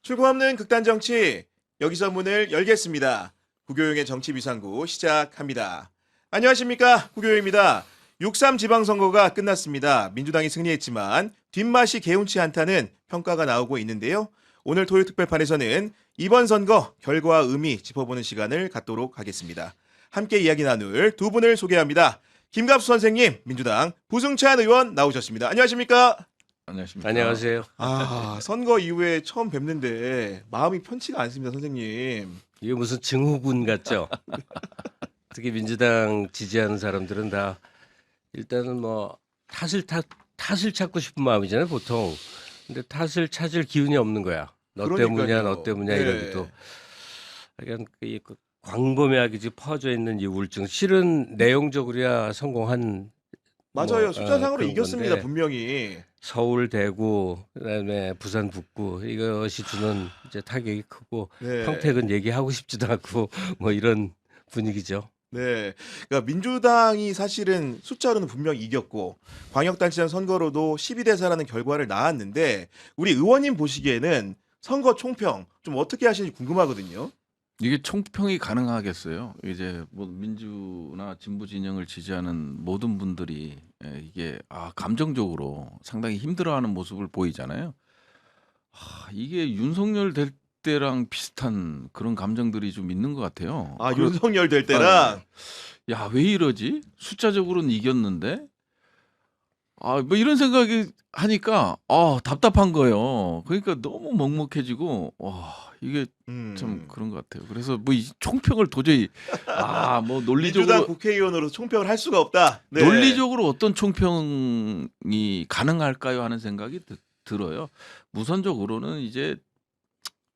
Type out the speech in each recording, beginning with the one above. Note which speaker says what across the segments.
Speaker 1: 출구 없는 극단 정치, 여기서 문을 열겠습니다. 구교용의 정치비상구 시작합니다. 안녕하십니까, 구교용입니다. 6.3 지방선거가 끝났습니다. 민주당이 승리했지만 뒷맛이 개운치 않다는 평가가 나오고 있는데요. 오늘 토요 특별판에서는 이번 선거 결과와 의미 짚어보는 시간을 갖도록 하겠습니다. 함께 이야기 나눌 두 분을 소개합니다. 김갑수 선생님, 민주당 부승찬 의원 나오셨습니다. 안녕하십니까?
Speaker 2: 안녕하십니까.
Speaker 3: 안녕하세요.
Speaker 1: 선거 이후에 처음 뵙는데 마음이 편치가 않습니다, 선생님.
Speaker 3: 이게 무슨 증후군 같죠? 특히 민주당 지지하는 사람들은 다 일단은 뭐 탓을 찾고 싶은 마음이잖아요, 보통. 근데 탓을 찾을 기운이 없는 거야. 너 때문이야,
Speaker 1: 그러니까요.
Speaker 3: 너 때문이야
Speaker 1: 네.
Speaker 3: 이러기도. 약간 그 광범위하게 지금 퍼져 있는 이 우울증. 실은 내용적으로야 성공한
Speaker 1: 맞아요.
Speaker 3: 뭐,
Speaker 1: 숫자상으로
Speaker 3: 그런
Speaker 1: 이겼습니다,
Speaker 3: 건데.
Speaker 1: 분명히.
Speaker 3: 서울, 대구, 그다음에 부산, 북구 이것이 주는 이제 타격이 크고
Speaker 1: 네.
Speaker 3: 평택은 얘기하고 싶지도 않고 뭐 이런 분위기죠.
Speaker 1: 네. 그러니까 민주당이 사실은 숫자로는 분명히 이겼고 광역단체장 선거로도 12대 4라는 결과를 낳았는데 우리 의원님 보시기에는 선거 총평 좀 어떻게 하시는지 궁금하거든요.
Speaker 2: 이게 총평이 가능하겠어요? 이제 뭐 민주나 진보 진영을 지지하는 모든 분들이 이게 감정적으로 상당히 힘들어하는 모습을 보이잖아요. 이게 윤석열 될 때랑 비슷한 그런 감정들이 좀 있는 것 같아요.
Speaker 1: 윤석열 될 때랑
Speaker 2: 야, 왜 이러지? 숫자적으로는 이겼는데 뭐 이런 생각이 하니까 답답한 거예요. 그러니까 너무 먹먹해지고 이게 참 그런 것 같아요. 그래서 뭐 이 총평을 도저히 뭐
Speaker 1: 민주당
Speaker 2: 논리적으로
Speaker 1: 국회의원으로 총평을 할 수가 없다. 네.
Speaker 2: 논리적으로 어떤 총평이 가능할까요 하는 생각이 들어요. 우선적으로는 이제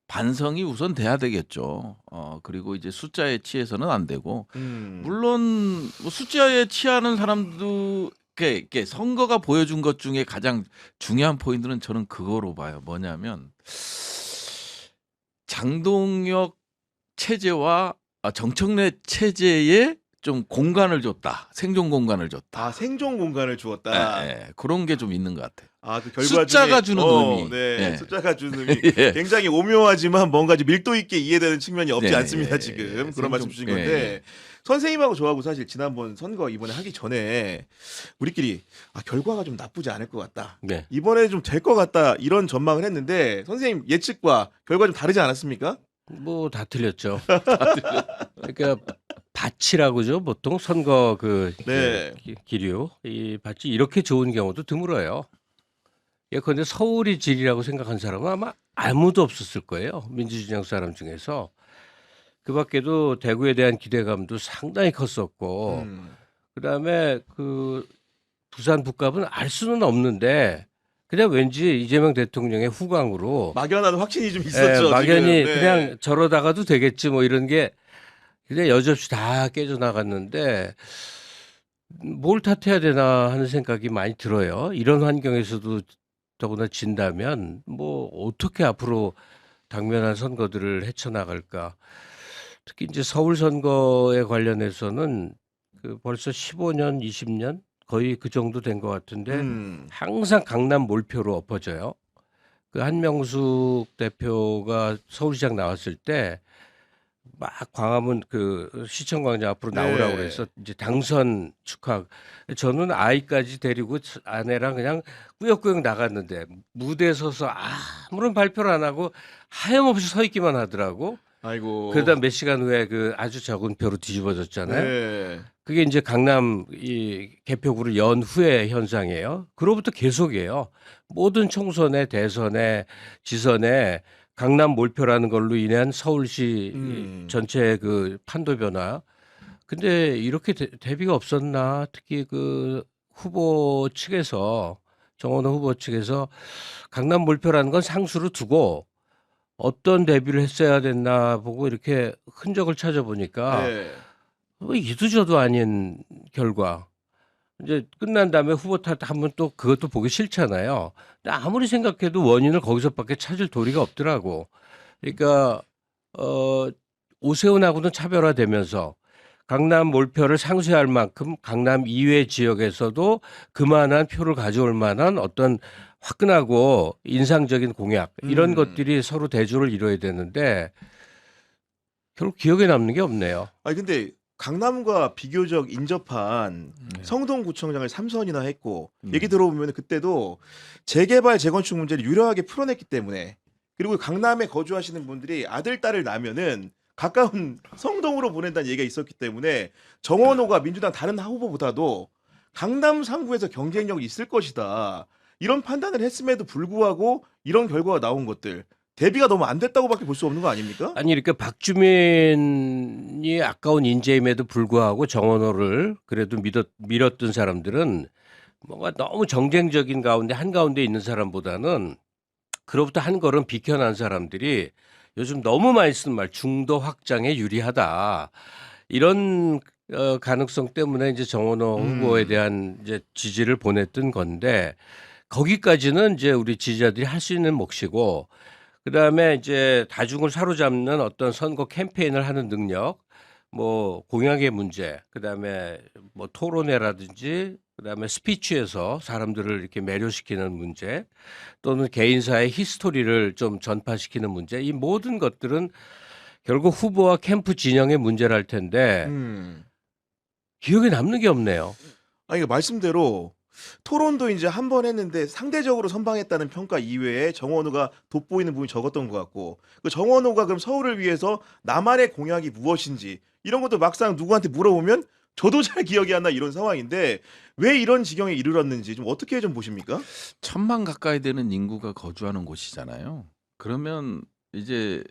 Speaker 2: 반성이 우선 돼야 되겠죠. 그리고 이제 숫자에 취해서는 안 되고 물론 뭐 숫자에 취하는 사람도 이렇게 선거가 보여준 것 중에 가장 중요한 포인트는 저는 그거로 봐요. 뭐냐면 장동혁 체제와 정청래 체제에 좀 공간을 줬다. 생존 공간을 줬다.
Speaker 1: 생존 공간을 주었다.
Speaker 2: 그런 게 좀 있는 것 같아요.
Speaker 1: 그 결과
Speaker 2: 숫자가
Speaker 1: 중에,
Speaker 2: 주는 의미.
Speaker 1: 네,
Speaker 2: 예.
Speaker 1: 숫자가 주는 의미.
Speaker 2: 예.
Speaker 1: 굉장히 오묘하지만 뭔가 좀 밀도 있게 이해되는 측면이 없지
Speaker 2: 네,
Speaker 1: 않습니다,
Speaker 2: 예,
Speaker 1: 지금.
Speaker 2: 예.
Speaker 1: 그런 말씀 주신 건데.
Speaker 2: 예.
Speaker 1: 선생님하고 저하고 사실 지난번 선거 이번에 하기 전에 우리끼리 결과가 좀 나쁘지 않을 것 같다.
Speaker 3: 네.
Speaker 1: 이번에 좀 될 것 같다. 이런 전망을 했는데 선생님 예측과 결과 좀 다르지 않았습니까?
Speaker 3: 뭐 다 틀렸죠. 그러니까 밭이라고죠. 보통 선거
Speaker 1: 네.
Speaker 3: 기류 이 밭이 이렇게 좋은 경우도 드물어요. 예컨대 서울이 질이라고 생각한 사람은 아마 아무도 없었을 거예요. 민주진영 사람 중에서. 그 밖에도 대구에 대한 기대감도 상당히 컸었고 그다음에 그 부산 북갑은 알 수는 없는데 그냥 왠지 이재명 대통령의 후광으로
Speaker 1: 막연한 확신이 좀 있었죠.
Speaker 3: 막연히
Speaker 1: 지금. 네.
Speaker 3: 그냥 저러다가도 되겠지 뭐 이런 게 그냥 여지없이 다 깨져 나갔는데 뭘 탓해야 되나 하는 생각이 많이 들어요. 이런 환경에서도 더구나 진다면 뭐 어떻게 앞으로 당면한 선거들을 헤쳐나갈까. 특히 이제 서울 선거에 관련해서는 벌써 15년, 20년 거의 그 정도 된 것 같은데 항상 강남 몰표로 엎어져요. 그 한명숙 대표가 서울시장 나왔을 때 막 광화문 그 시청광장 앞으로 나오라고
Speaker 1: 네.
Speaker 3: 그래서 이제 당선 축하. 저는 아이까지 데리고 아내랑 그냥 꾸역꾸역 나갔는데 무대에 서서 아무런 발표를 안 하고 하염없이 서 있기만 하더라고.
Speaker 1: 아이고.
Speaker 3: 그러다 몇 시간 후에 그 아주 적은 표로 뒤집어졌잖아요.
Speaker 1: 네.
Speaker 3: 그게 이제 강남 이 개표구를 연 후의 현상이에요. 그로부터 계속이에요. 모든 총선에 대선에 지선에 강남 몰표라는 걸로 인한 서울시 전체 그 판도 변화. 근데 이렇게 대비가 없었나? 특히 그 후보 측에서 정원호 후보 측에서 강남 몰표라는 건 상수로 두고 어떤 대비를 했어야 됐나 보고 이렇게 흔적을 찾아보니까
Speaker 1: 네.
Speaker 3: 뭐 이도저도 아닌 결과. 이제 끝난 다음에 후보 탓하면 또 그것도 보기 싫잖아요. 근데 아무리 생각해도 원인을 거기서밖에 찾을 도리가 없더라고. 그러니까 오세훈하고는 차별화되면서 강남 몰표를 상쇄할 만큼 강남 이외 지역에서도 그만한 표를 가져올 만한 어떤 화끈하고 인상적인 공약 이런 것들이 서로 대조를 이뤄야 되는데 결국 기억에 남는 게 없네요.
Speaker 1: 아니 근데 강남과 비교적 인접한
Speaker 2: 네.
Speaker 1: 성동구청장을 3선이나 했고
Speaker 2: 음.
Speaker 1: 얘기 들어보면 그때도 재개발 재건축 문제를 유려하게 풀어냈기 때문에 그리고 강남에 거주하시는 분들이 아들 딸을 낳으면은 가까운 성동으로 보낸다는 얘기가 있었기 때문에 정원호가 민주당 다른 후보보다도 강남 상구에서 경쟁력이 있을 것이다. 이런 판단을 했음에도 불구하고 이런 결과가 나온 것들 대비가 너무 안 됐다고밖에 볼 수 없는 거 아닙니까?
Speaker 3: 아니 이렇게 박주민이 아까운 인재임에도 불구하고 정원호를 그래도 밀었던 사람들은 뭔가 너무 정쟁적인 가운데 한가운데 있는 사람보다는 그로부터 한 걸음 비켜난 사람들이 요즘 너무 많이 쓰는 말 중도 확장에 유리하다. 이런 가능성 때문에 이제 정원호 후보에 대한 이제 지지를 보냈던 건데 거기까지는 이제 우리 지지자들이 할 수 있는 몫이고 그다음에 이제 다중을 사로잡는 어떤 선거 캠페인을 하는 능력, 뭐 공약의 문제, 그다음에 뭐 토론회라든지 그다음에 스피치에서 사람들을 이렇게 매료시키는 문제, 또는 개인사의 히스토리를 좀 전파시키는 문제, 이 모든 것들은 결국 후보와 캠프 진영의 문제랄 텐데 기억에 남는 게 없네요.
Speaker 1: 아니 말씀대로 토론도 이제 한 번 했는데 상대적으로 선방했다는 평가 이외에 정원호가 돋보이는 부분이 적었던 것 같고 그 정원호가 그럼 서울을 위해서 나만의 공약이 무엇인지 이런 것도 막상 누구한테 물어보면 저도 잘 기억이 안 나 이런 상황인데 왜 이런 지경에 이르렀는지 좀 어떻게 좀 보십니까?
Speaker 2: 1,000만 가까이 되는 인구가 거주하는 곳이잖아요. 그러면 이제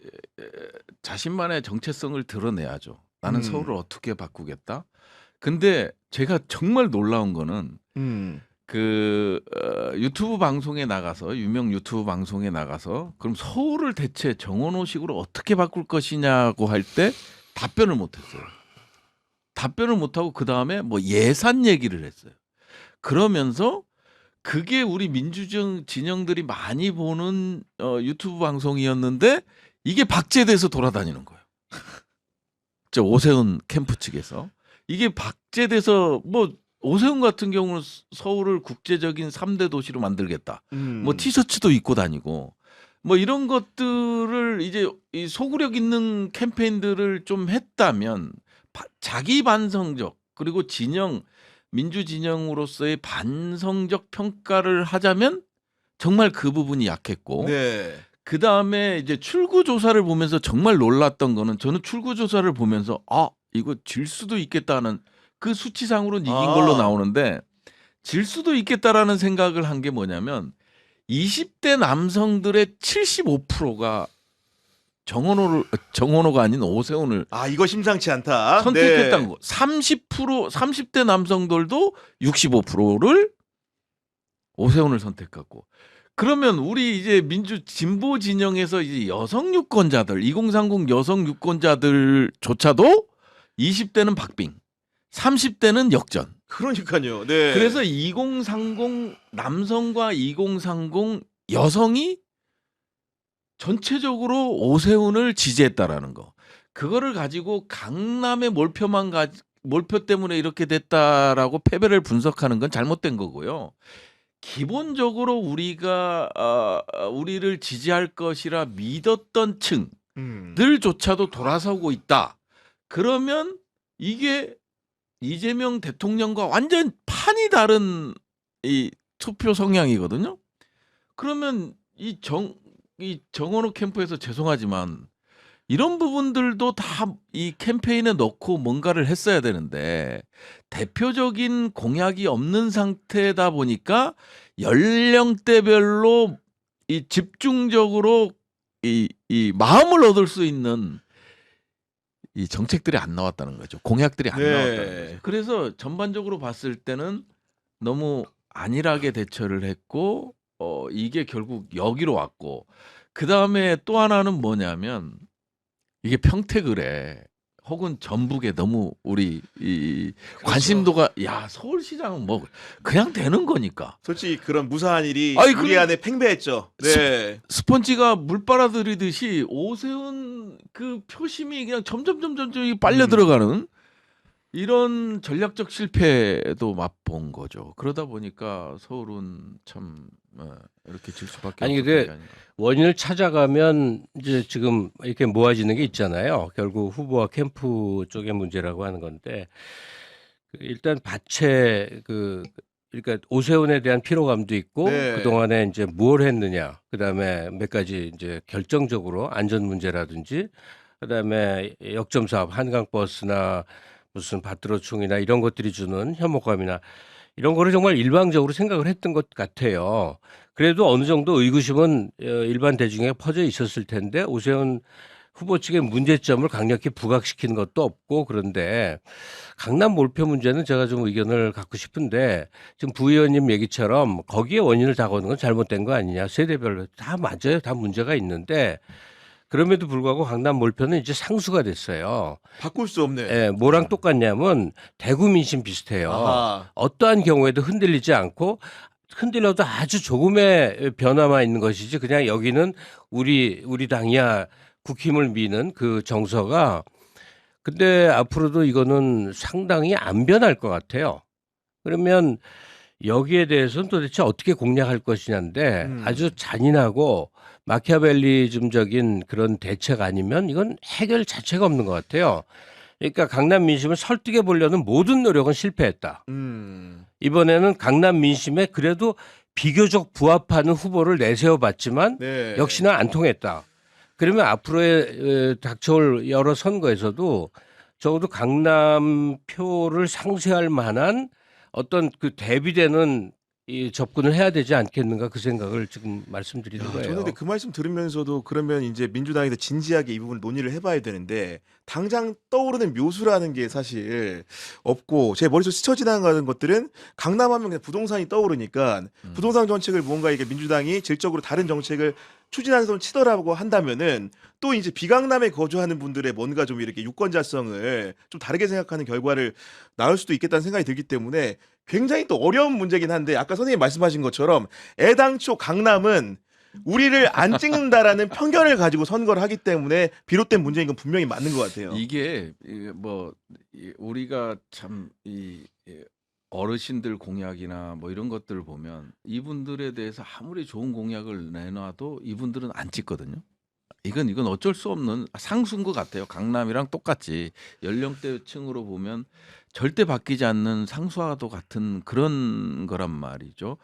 Speaker 2: 자신만의 정체성을 드러내야죠. 나는 서울을 어떻게 바꾸겠다. 근데 제가 정말 놀라운 거는 유튜브 방송에 나가서 유명 유튜브 방송에 나가서 그럼 서울을 대체 정원호식으로 어떻게 바꿀 것이냐고 할 때 답변을 못했어요. 답변을 못하고 그 다음에 뭐 예산 얘기를 했어요. 그러면서 그게 우리 민주적 진영들이 많이 보는 유튜브 방송이었는데 이게 박제돼서 돌아다니는 거예요. 저 오세훈 캠프 측에서 이게 박제돼서 뭐 오세훈 같은 경우는 서울을 국제적인 3대 도시로 만들겠다. 뭐 티셔츠도 입고 다니고 뭐 이런 것들을 이제 이 소구력 있는 캠페인들을 좀 했다면 자기 반성적 그리고 진영 민주 진영으로서의 반성적 평가를 하자면 정말 그 부분이 약했고
Speaker 1: 네.
Speaker 2: 그 다음에 이제 출구 조사를 보면서 정말 놀랐던 거는 저는 출구 조사를 보면서 이거 질 수도 있겠다는 그 수치상으로는 이긴 걸로 나오는데 질 수도 있겠다라는 생각을 한 게 뭐냐면 20대 남성들의 75%가 정원호가 아닌 오세훈을
Speaker 1: 이거 심상치 않다.
Speaker 2: 선택했다는 거. 30대 남성들도 65%를 오세훈을 선택했고. 그러면 우리 이제 민주 진보 진영에서 이제 여성 유권자들, 2030 여성 유권자들조차도 20대는 박빙, 30대는 역전.
Speaker 1: 그러니까요. 네.
Speaker 2: 그래서 2030 남성과 2030 여성이 전체적으로 오세훈을 지지했다라는 거. 그거를 가지고 강남의 몰표 때문에 이렇게 됐다라고 패배를 분석하는 건 잘못된 거고요. 기본적으로 우리가 우리를 지지할 것이라 믿었던 층들조차도 돌아서고 있다. 그러면 이게 이재명 대통령과 완전 판이 다른 이 투표 성향이거든요. 그러면 이 정원호 캠프에서 죄송하지만 이런 부분들도 다 이 캠페인에 넣고 뭔가를 했어야 되는데 대표적인 공약이 없는 상태다 보니까 연령대별로 이 집중적으로 이 마음을 얻을 수 있는 이 정책들이 안 나왔다는 거죠. 공약들이 안 나왔다는 거죠. 그래서 전반적으로 봤을 때는 너무 안일하게 대처를 했고 이게 결국 여기로 왔고 그다음에 또 하나는 뭐냐면 이게 평택을에 혹은 전북에 너무 우리 이 관심도가 서울시장은 뭐 그냥 되는 거니까.
Speaker 1: 솔직히 그런 무사한 일이
Speaker 2: 아니,
Speaker 1: 우리 안에 팽배했죠. 네.
Speaker 2: 스펀지가 물 빨아들이듯이 오세훈 그 표심이 그냥 점점 빨려 들어가는 이런 전략적 실패도 맛본 거죠. 그러다 보니까 서울은 참 이렇게 질 수밖에
Speaker 3: 아니,
Speaker 2: 없었던
Speaker 3: 근데
Speaker 2: 게 아닌가.
Speaker 3: 원인을 찾아가면 이제 지금 이렇게 모아지는 게 있잖아요. 결국 후보와 캠프 쪽의 문제라고 하는 건데 일단 밭에 그러니까 오세훈에 대한 피로감도 있고
Speaker 1: 네.
Speaker 3: 그동안에 이제 뭘 했느냐. 그다음에 몇 가지 이제 결정적으로 안전 문제라든지 그다음에 역점 사업 한강버스나 무슨 밭들어충이나 이런 것들이 주는 혐오감이나 이런 거를 정말 일방적으로 생각을 했던 것 같아요. 그래도 어느 정도 의구심은 일반 대중에 퍼져 있었을 텐데 오세훈 후보 측의 문제점을 강력히 부각시키는 것도 없고 그런데 강남 몰표 문제는 제가 좀 의견을 갖고 싶은데 지금 부 의원님 얘기처럼 거기에 원인을 다 거는 건 잘못된 거 아니냐. 세대별로 다 맞아요. 다 문제가 있는데 그럼에도 불구하고 강남 몰표는 이제 상수가 됐어요.
Speaker 1: 바꿀 수 없는.
Speaker 3: 예, 뭐랑 똑같냐면 대구 민심 비슷해요.
Speaker 1: 아하.
Speaker 3: 어떠한 경우에도 흔들리지 않고 흔들려도 아주 조금의 변화만 있는 것이지 그냥 여기는 우리 당이야 국힘을 미는 그 정서가 근데 앞으로도 이거는 상당히 안 변할 것 같아요. 그러면 여기에 대해서는 도대체 어떻게 공략할 것이냐인데 아주 잔인하고 마키아벨리즘적인 그런 대책 아니면 이건 해결 자체가 없는 것 같아요. 그러니까 강남 민심을 설득해 보려는 모든 노력은 실패했다. 이번에는 강남 민심에 그래도 비교적 부합하는 후보를 내세워 봤지만
Speaker 1: 네.
Speaker 3: 역시나 안 통했다. 그러면 앞으로의 닥쳐올 여러 선거에서도 적어도 강남 표를 상쇄할 만한 어떤 그 대비되는 이 접근을 해야 되지 않겠는가 그 생각을 지금 말씀드리는 거예요.
Speaker 1: 저는 근데 그 말씀 들으면서도 그러면 이제 민주당이 더 진지하게 이 부분을 논의를 해봐야 되는데 당장 떠오르는 묘수라는 게 사실 없고 제 머릿속 스쳐 지나가는 것들은 강남하면 그냥 부동산이 떠오르니까 부동산 정책을 뭔가 이게 민주당이 질적으로 다른 정책을 추진하는 손 치더라고 한다면은 또 이제 비강남에 거주하는 분들의 뭔가 좀 이렇게 유권자성을 좀 다르게 생각하는 결과를 낳을 수도 있겠다는 생각이 들기 때문에 굉장히 또 어려운 문제긴 한데 아까 선생님 말씀하신 것처럼 애당초 강남은 우리를 안 찍는다라는 편견을 가지고 선거를 하기 때문에 비롯된 문제인 건 분명히 맞는 것 같아요.
Speaker 2: 이게 우리가 참 어르신들 공약이나 뭐 이런 것들을 보면 이분들에 대해서 아무리 좋은 공약을 내놔도 이분들은 안 찍거든요. 이건 어쩔 수 없는 상수인 것 같아요. 강남이랑 똑같이 연령대층으로 보면 절대 바뀌지 않는 상수와도 같은 그런 거란 말이죠.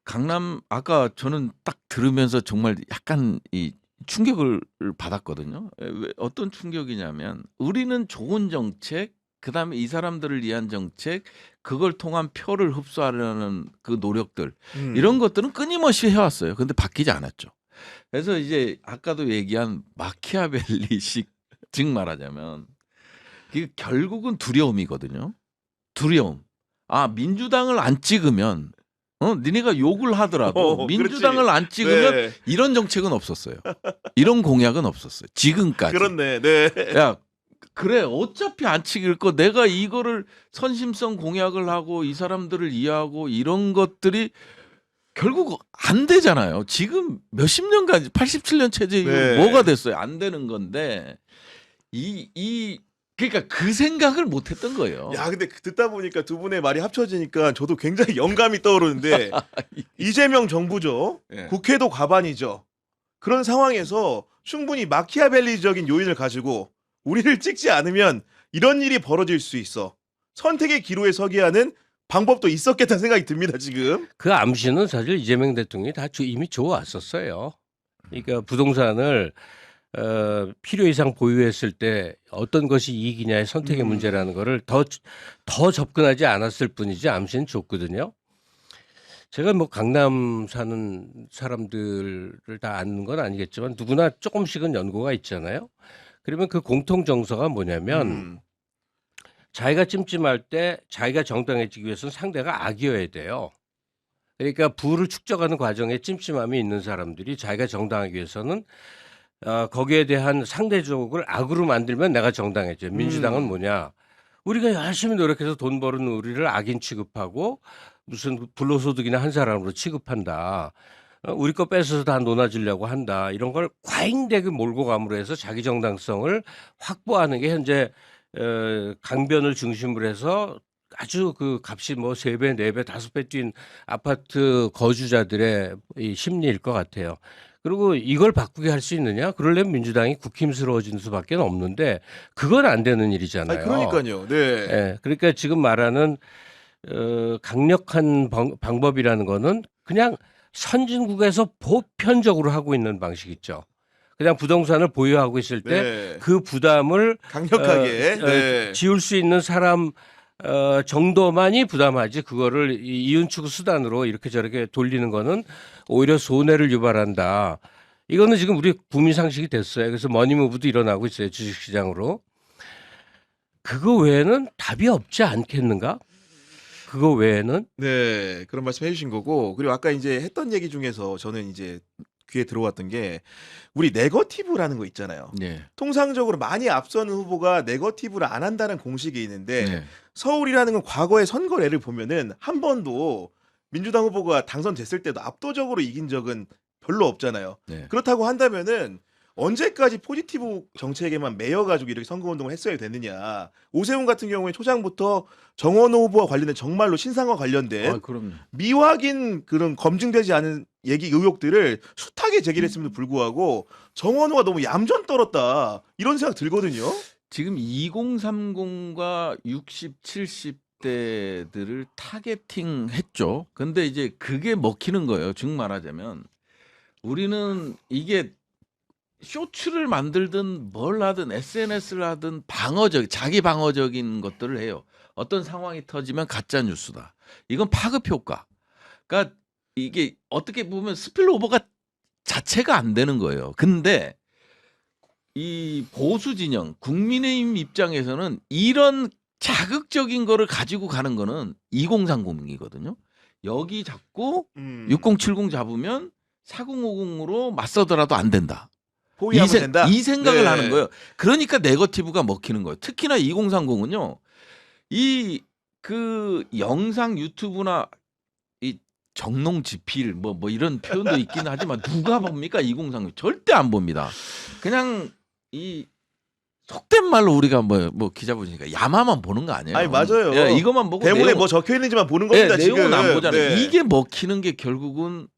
Speaker 2: 강남 아까 저는 딱 들으면서 정말 약간 이 충격을 받았거든요. 어떤 충격이냐면 우리는 좋은 정책, 그다음에 이 사람들을 위한 정책, 그걸 통한 표를 흡수하려는 그 노력들 이런 것들은 끊임없이 해왔어요. 근데 바뀌지 않았죠. 그래서 이제 아까도 얘기한 마키아벨리식 즉 말하자면 이게 결국은 두려움이거든요. 두려움. 아 민주당을 안 찍으면 니네가 욕을 하더라도 민주당을
Speaker 1: 그렇지.
Speaker 2: 안 찍으면
Speaker 1: 네.
Speaker 2: 이런 정책은 없었어요. 이런 공약은 없었어요. 지금까지.
Speaker 1: 그렇네. 네.
Speaker 2: 야 그래 어차피 안 찍을 거 내가 이거를 선심성 공약을 하고 이 사람들을 이해하고 이런 것들이 결국 안 되잖아요. 지금 몇십 년간 87년 체제 이후
Speaker 1: 네.
Speaker 2: 뭐가 됐어요? 안 되는 건데 그러니까 그 생각을 못 했던 거예요.
Speaker 1: 야, 근데 듣다 보니까 두 분의 말이 합쳐지니까 저도 굉장히 영감이 떠오르는데 이재명 정부죠.
Speaker 2: 예.
Speaker 1: 국회도 과반이죠. 그런 상황에서 충분히 마키아벨리적인 요인을 가지고 우리를 찍지 않으면 이런 일이 벌어질 수 있어. 선택의 기로에 서게 하는 방법도 있었겠다는 생각이 듭니다, 지금.
Speaker 3: 그 암시는 사실 이재명 대통령이 다 이미 줘왔었어요. 그러니까 부동산을 필요 이상 보유했을 때 어떤 것이 이익이냐의 선택의 문제라는 거를 더 접근하지 않았을 뿐이지 암시는 줬거든요. 제가 뭐 강남 사는 사람들을 다 아는 건 아니겠지만 누구나 조금씩은 연고가 있잖아요. 그러면 그 공통 정서가 뭐냐면 자기가 찜찜할 때 자기가 정당해지기 위해서는 상대가 악이어야 돼요. 그러니까 부를 축적하는 과정에 찜찜함이 있는 사람들이 자기가 정당하기 위해서는 거기에 대한 상대적을 악으로 만들면 내가 정당해져요. 민주당은 뭐냐? 우리가 열심히 노력해서 돈 버는 우리를 악인 취급하고 무슨 불로소득이나 한 사람으로 취급한다. 우리 거 뺏어서 다 논아주려고 한다. 이런 걸 과잉되게 몰고 감으로 해서 자기 정당성을 확보하는 게 현재 강변을 중심으로 해서 아주 그 값이 뭐 3배, 4배, 5배 뛴 아파트 거주자들의 이 심리일 것 같아요. 그리고 이걸 바꾸게 할 수 있느냐? 그러려면 민주당이 국힘스러워지는 수밖에 없는데 그건 안 되는 일이잖아요.
Speaker 1: 그러니까요. 네.
Speaker 3: 예, 그러니까 지금 말하는 강력한 방법이라는 거는 그냥 선진국에서 보편적으로 하고 있는 방식 있죠. 그냥 부동산을 보유하고 있을 때 그
Speaker 1: 네.
Speaker 3: 부담을
Speaker 1: 강력하게. 네.
Speaker 3: 지울 수 있는 사람 정도만이 부담하지 그거를 이윤축 수단으로 이렇게 저렇게 돌리는 거는 오히려 손해를 유발한다. 이거는 지금 우리 국민 상식이 됐어요. 그래서 머니무브도 일어나고 있어요. 주식시장으로. 그거 외에는 답이 없지 않겠는가? 그거 외에는?
Speaker 1: 네, 그런 말씀 해주신 거고, 그리고 아까 이제 했던 얘기 중에서 저는 이제 귀에 들어왔던 게 우리 네거티브라는 거 있잖아요.
Speaker 2: 네.
Speaker 1: 통상적으로 많이 앞서는 후보가 네거티브를 안 한다는 공식이 있는데
Speaker 2: 네.
Speaker 1: 서울이라는 건 과거의 선거례를 보면은 한 번도 민주당 후보가 당선됐을 때도 압도적으로 이긴 적은 별로 없잖아요.
Speaker 2: 네.
Speaker 1: 그렇다고 한다면은 언제까지 포지티브 정책에만 매여가지고 이렇게 선거운동을 했어야 되느냐. 오세훈 같은 경우에 초장부터 정원호 후보와 관련된 정말로 신상과 관련된
Speaker 2: 아, 그럼요.
Speaker 1: 미확인 그런 검증되지 않은 얘기 의혹들을 숫하게 제기했음에도 불구하고 정원호가 너무 얌전 떨었다. 이런 생각 들거든요.
Speaker 2: 지금 2030과 60, 70대들을 타겟팅했죠. 근데 이제 그게 먹히는 거예요. 즉 말하자면 우리는 이게 쇼츠를 만들든 뭘 하든 SNS를 하든 자기 방어적인 것들을 해요. 어떤 상황이 터지면 가짜 뉴스다. 이건 파급 효과. 그러니까 이게 어떻게 보면 스필오버가 자체가 안 되는 거예요. 근데 이 보수 진영, 국민의힘 입장에서는 이런 자극적인 거를 가지고 가는 거는 2030이거든요. 여기 잡고 6070 잡으면 4050으로 맞서더라도 안 된다.
Speaker 1: 포위하면 된다.
Speaker 2: 이 생각을
Speaker 1: 네.
Speaker 2: 하는 거예요. 그러니까 네거티브가 먹히는 거예요. 특히나 2030은요. 이 그 영상 유튜브나 이 정농 지필 뭐 이런 표현도 있긴 하지만 누가 봅니까? 2030 절대 안 봅니다. 그냥 이 속된 말로 우리가 뭐 기자 보니까 야마만 보는 거 아니에요.
Speaker 1: 아니 맞아요.
Speaker 2: 예, 이것만 보고
Speaker 1: 대본에
Speaker 2: 내용,
Speaker 1: 뭐 적혀 있는지만 보는 겁니다. 지금.
Speaker 2: 내용은 안 보잖아요.
Speaker 1: 네.
Speaker 2: 이게 먹히는 게 결국은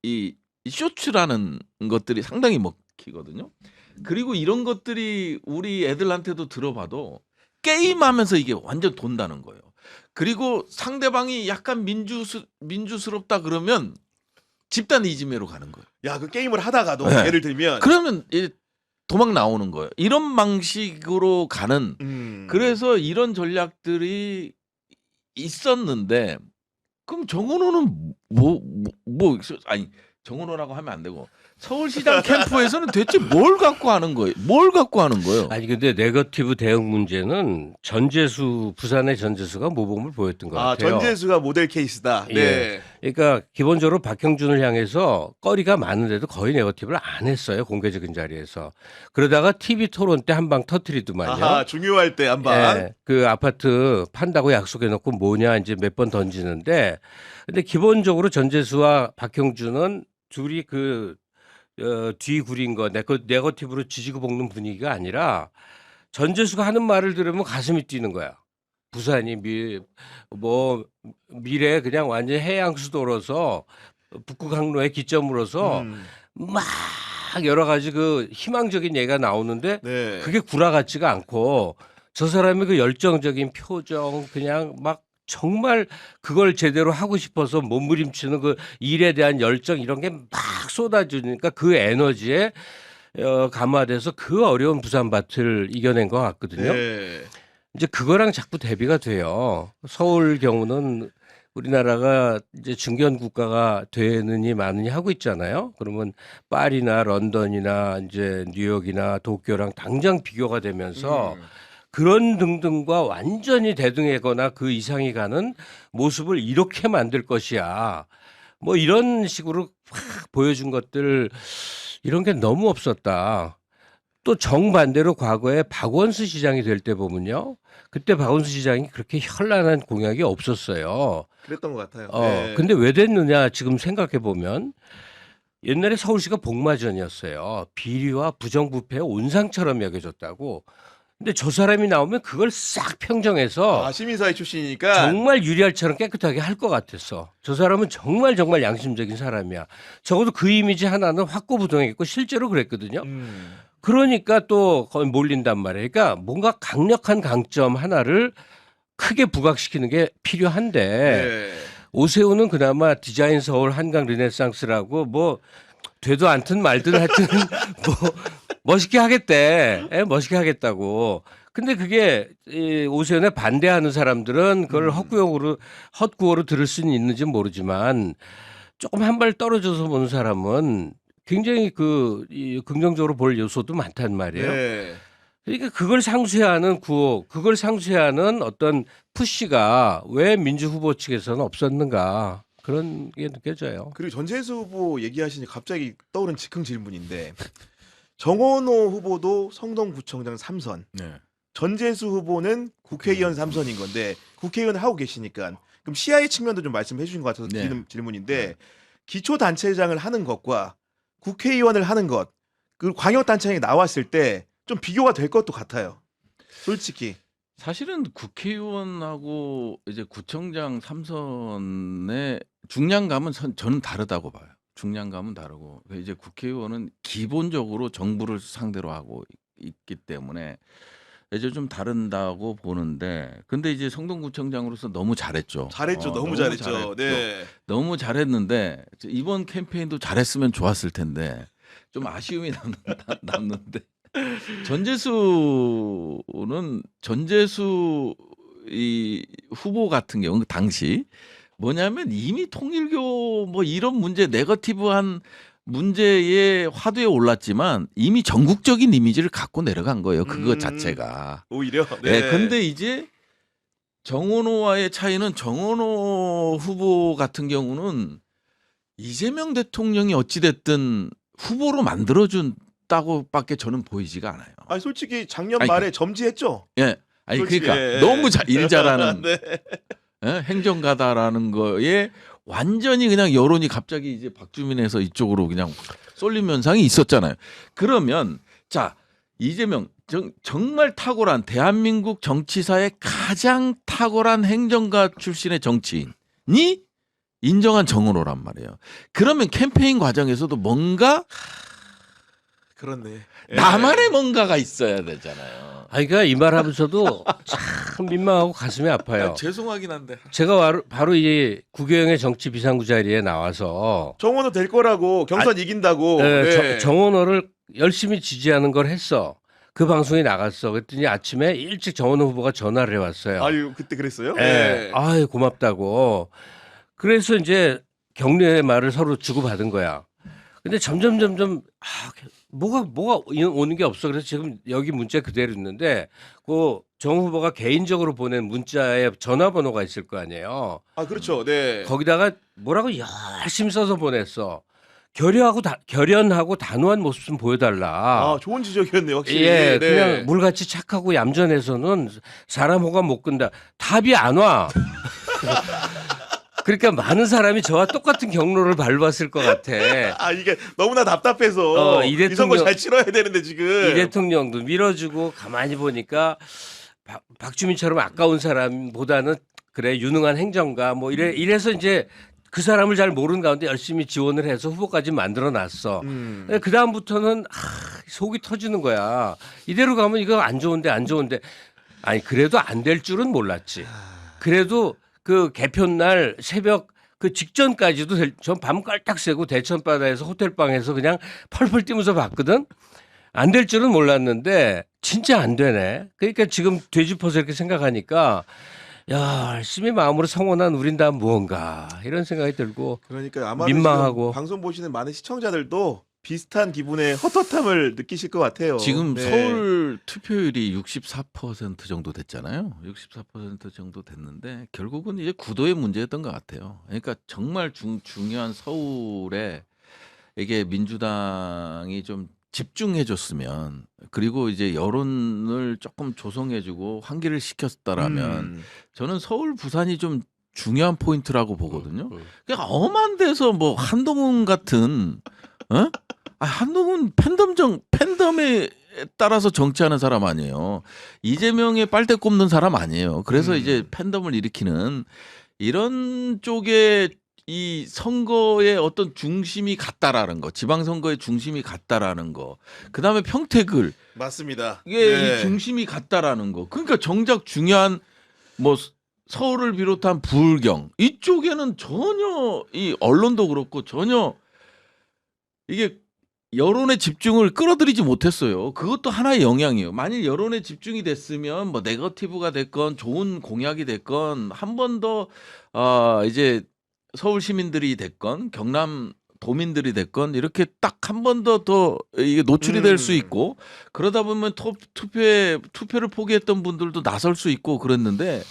Speaker 2: 이 쇼츠라는 것들이 상당히 먹히거든요. 그리고 이런 것들이 우리 애들한테도 들어봐도 게임하면서 이게 완전 돈다는 거예요. 그리고 상대방이 약간 민주스럽다 그러면 집단 이지매로 가는 거예요.
Speaker 1: 야, 그 게임을 하다가도
Speaker 2: 네.
Speaker 1: 예를 들면
Speaker 2: 그러면 도망 나오는 거예요. 이런 방식으로 가는 그래서 이런 전략들이 있었는데 그럼 정은호는 아니 정은호라고 하면 안 되고 서울시장 캠프에서는 대체 뭘 갖고 하는 거예요? 뭘 갖고 하는 거예요?
Speaker 3: 아니 근데 네거티브 대응 문제는 부산의 전재수가 모범을 보였던 것 같아요.
Speaker 1: 전재수가 모델 케이스다. 네.
Speaker 3: 예. 그러니까 기본적으로 박형준을 향해서 거리가 많은데도 거의 네거티브를 안 했어요. 공개적인 자리에서. 그러다가 TV 토론 때 한 방 터트리더만요.
Speaker 1: 아하, 중요할 때 한 방.
Speaker 3: 예, 그 아파트 판다고 약속해놓고 뭐냐 이제 몇 번 던지는데 근데 기본적으로 전재수와 박형준은 둘이 뒤 구린 거 네거티브로 지지고 볶는 분위기가 아니라 전재수가 하는 말을 들으면 가슴이 뛰는 거야. 부산이 미래 그냥 완전 해양 수도로서 북극 항로의 기점으로서 막 여러 가지 그 희망적인 얘기가 나오는데
Speaker 1: 네.
Speaker 3: 그게 구라 같지가 않고 저 사람의 그 열정적인 표정 그냥 막 정말 그걸 제대로 하고 싶어서 몸부림치는 그 일에 대한 열정 이런 게 막 쏟아지니까 그 에너지에 감화돼서 그 어려운 부산밭을 이겨낸 것 같거든요.
Speaker 1: 네.
Speaker 3: 이제 그거랑 자꾸 대비가 돼요. 서울 경우는 우리나라가 이제 중견 국가가 되느니 마느니 하고 있잖아요. 그러면 파리나 런던이나 이제 뉴욕이나 도쿄랑 당장 비교가 되면서 그런 등등과 완전히 대등하거나 그 이상이 가는 모습을 이렇게 만들 것이야. 뭐 이런 식으로 확 보여준 것들 이런 게 너무 없었다. 또 정반대로 과거에 박원순 시장이 될 때 보면요. 그때 박원순 시장이 그렇게 현란한 공약이 없었어요.
Speaker 1: 그랬던 것 같아요. 네.
Speaker 3: 근데 왜 됐느냐 지금 생각해 보면 옛날에 서울시가 복마전이었어요. 비리와 부정부패의 온상처럼 여겨졌다고. 근데 저 사람이 나오면 그걸 싹 평정해서
Speaker 1: 시민사회 출신이니까
Speaker 3: 정말 유리알처럼 깨끗하게 할 것 같았어. 저 사람은 정말 양심적인 사람이야. 적어도 그 이미지 하나는 확고부동했고 실제로 그랬거든요. 그러니까 또 거의 몰린단 말이에요. 그러니까 뭔가 강력한 강점 하나를 크게 부각시키는 게 필요한데
Speaker 1: 네.
Speaker 3: 오세훈은 그나마 디자인 서울 한강 르네상스라고 뭐 되도 않든 말든 하여튼 뭐 멋있게 하겠대. 멋있게 하겠다고. 근데 그게 이 오세훈에 반대하는 사람들은 그걸 헛구호로 들을 수는 있는지 모르지만 조금 한 발 떨어져서 보는 사람은 굉장히 이 긍정적으로 볼 요소도 많단 말이에요.
Speaker 1: 네.
Speaker 3: 그러니까 그걸 상쇄하는 구호, 그걸 상쇄하는 어떤 푸시가 왜 민주 후보 측에서는 없었는가 그런 게 느껴져요.
Speaker 1: 그리고 전재수 후보 얘기하시니 갑자기 떠오른 즉흥 질문인데 정원호 후보도 성동구청장 3선,
Speaker 2: 네.
Speaker 1: 전재수 후보는 국회의원 3선인 건데 국회의원을 하고 계시니까 그럼 시야의 측면도 좀 말씀해 주신 것 같아서
Speaker 2: 네.
Speaker 1: 드리는 질문인데 기초단체장을 하는 것과 국회의원을 하는 것, 그 광역단체장이 나왔을 때 좀 비교가 될 것도 같아요. 솔직히.
Speaker 2: 사실은 국회의원하고 이제 구청장 3선의 중량감은 저는 다르다고 봐요. 중량감은 다르고 이제 국회의원은 기본적으로 정부를 상대로 하고 있기 때문에 이제 좀 다른다고 보는데 근데 이제 성동구청장으로서 너무 잘했죠.
Speaker 1: 잘했죠. 너무 잘했죠. 네.
Speaker 2: 너무 잘했는데 이번 캠페인도 잘했으면 좋았을 텐데 좀 아쉬움이 남는데 전재수 이 후보 같은 경우 당시 뭐냐면 이미 통일교 뭐 이런 문제 네거티브한 문제의 화두에 올랐지만 이미 전국적인 이미지를 갖고 내려간 거예요. 그것 자체가.
Speaker 1: 오히려.
Speaker 2: 네. 근데 이제 정원호와의 차이는 정원호 후보 같은 경우는 이재명 대통령이 어찌됐든 후보로 만들어준다고밖에 저는 보이지가 않아요.
Speaker 1: 아니 솔직히 작년
Speaker 2: 아니,
Speaker 1: 말에 점지했죠.
Speaker 2: 예. 아니
Speaker 1: 솔직히,
Speaker 2: 그러니까
Speaker 1: 예.
Speaker 2: 너무 일 잘하는
Speaker 1: 네.
Speaker 2: 행정가다라는 거에 완전히 그냥 여론이 갑자기 이제 박주민에서 이쪽으로 그냥 쏠림 현상이 있었잖아요. 그러면 자 이재명 정말 탁월한 대한민국 정치사의 가장 탁월한 행정가 출신의 정치인이 인정한 정원호란 말이에요. 그러면 캠페인 과정에서도 뭔가
Speaker 1: 그렇네.
Speaker 2: 나만의 뭔가가 있어야 되잖아요.
Speaker 3: 아니, 그러니까 이 말하면서도 참 민망하고 가슴이 아파요.
Speaker 2: 죄송하긴 한데
Speaker 3: 제가 바로 이 구교영의 정치 비상구 자리에 나와서
Speaker 1: 정원호 될 거라고 경선 이긴다고. 네.
Speaker 3: 정원호를 열심히 지지하는 걸 했어. 그 방송에 나갔어. 그랬더니 아침에 일찍 정원호 후보가 전화를 해왔어요.
Speaker 1: 아유 그때 그랬어요?
Speaker 3: 네. 아유 고맙다고. 그래서 이제 격려의 말을 서로 주고받은 거야. 근데 점점 뭐가 오는 게 없어. 그래서 지금 여기 문자 그대로 있는데 그 정 후보가 개인적으로 보낸 문자에 전화번호가 있을 거 아니에요.
Speaker 1: 아 그렇죠. 네.
Speaker 3: 거기다가 뭐라고 열심히 써서 보냈어. 결연하고 단호한 모습 좀 보여달라.
Speaker 1: 아 좋은 지적이었네요. 확실히.
Speaker 3: 예,
Speaker 1: 네.
Speaker 3: 그냥 물같이 착하고 얌전해서는 사람 호감 못 끈다. 답이 안 와. 그러니까 많은 사람이 저와 똑같은 경로를 밟았을 것 같아.
Speaker 1: 아 이게 너무나 답답해서
Speaker 3: 이
Speaker 1: 이 선거
Speaker 3: 대통령-
Speaker 1: 잘 치러야 되는데 지금.
Speaker 3: 이 대통령도 밀어주고 가만히 보니까 박주민처럼 아까운 사람보다는 그래 유능한 행정가 뭐 이래서 이제 그 사람을 잘 모르는 가운데 열심히 지원을 해서 후보까지 만들어 놨어. 그 다음부터는 속이 터지는 거야. 이대로 가면 이거 안 좋은데 아니 그래도 안 될 줄은 몰랐지. 그래도 그 개편 날 새벽 그 직전까지도 전 밤 깔딱 새고 대천바다에서 호텔방에서 그냥 펄펄 뛰면서 봤거든. 안 될 줄은 몰랐는데 진짜 안 되네. 그러니까 지금 되짚어서 이렇게 생각하니까 야 열심히 마음으로 성원한 우린 다 무언가 이런 생각이 들고
Speaker 1: 그러니까 아마
Speaker 3: 민망하고.
Speaker 1: 방송 보시는 많은 시청자들도 비슷한 기분의 헛헛함을 느끼실 것 같아요.
Speaker 2: 지금
Speaker 1: 네.
Speaker 2: 서울 투표율이 64% 정도 됐잖아요. 64% 정도 됐는데 결국은 이제 구도의 문제였던 것 같아요. 그러니까 정말 중요한 서울에 이게 민주당이 좀 집중해줬으면 그리고 이제 여론을 조금 조성해주고 환기를 시켰다라면 저는 서울 부산이 좀 중요한 포인트라고 보거든요. 그러니까 엄한 데서 뭐 한동훈 같은 한동훈 팬덤에 따라서 정치하는 사람 아니에요. 이재명의 빨대 꼽는 사람 아니에요. 그래서
Speaker 1: 음.
Speaker 2: 이제 팬덤을 일으키는 이런 쪽에 이 선거의 어떤 중심이 같다라는 거, 지방선거의 중심이 같다라는 거, 그 다음에 평택을
Speaker 1: 맞습니다.
Speaker 2: 이게
Speaker 1: 네.
Speaker 2: 이 중심이 같다라는 거. 그러니까 정작 중요한 뭐 서울을 비롯한 부울경 이쪽에는 전혀 이 언론도 그렇고 전혀 이게 여론의 집중을 끌어들이지 못했어요. 그것도 하나의 영향이에요. 만일 여론에 집중이 됐으면 뭐 네거티브가 됐건 좋은 공약이 됐건 한 번 더 이제 서울 시민들이 됐건 경남 도민들이 됐건 이렇게 딱 한 번 더 이게 노출이 될 수 있고 그러다 보면 투표를 포기했던 분들도 나설 수 있고 그랬는데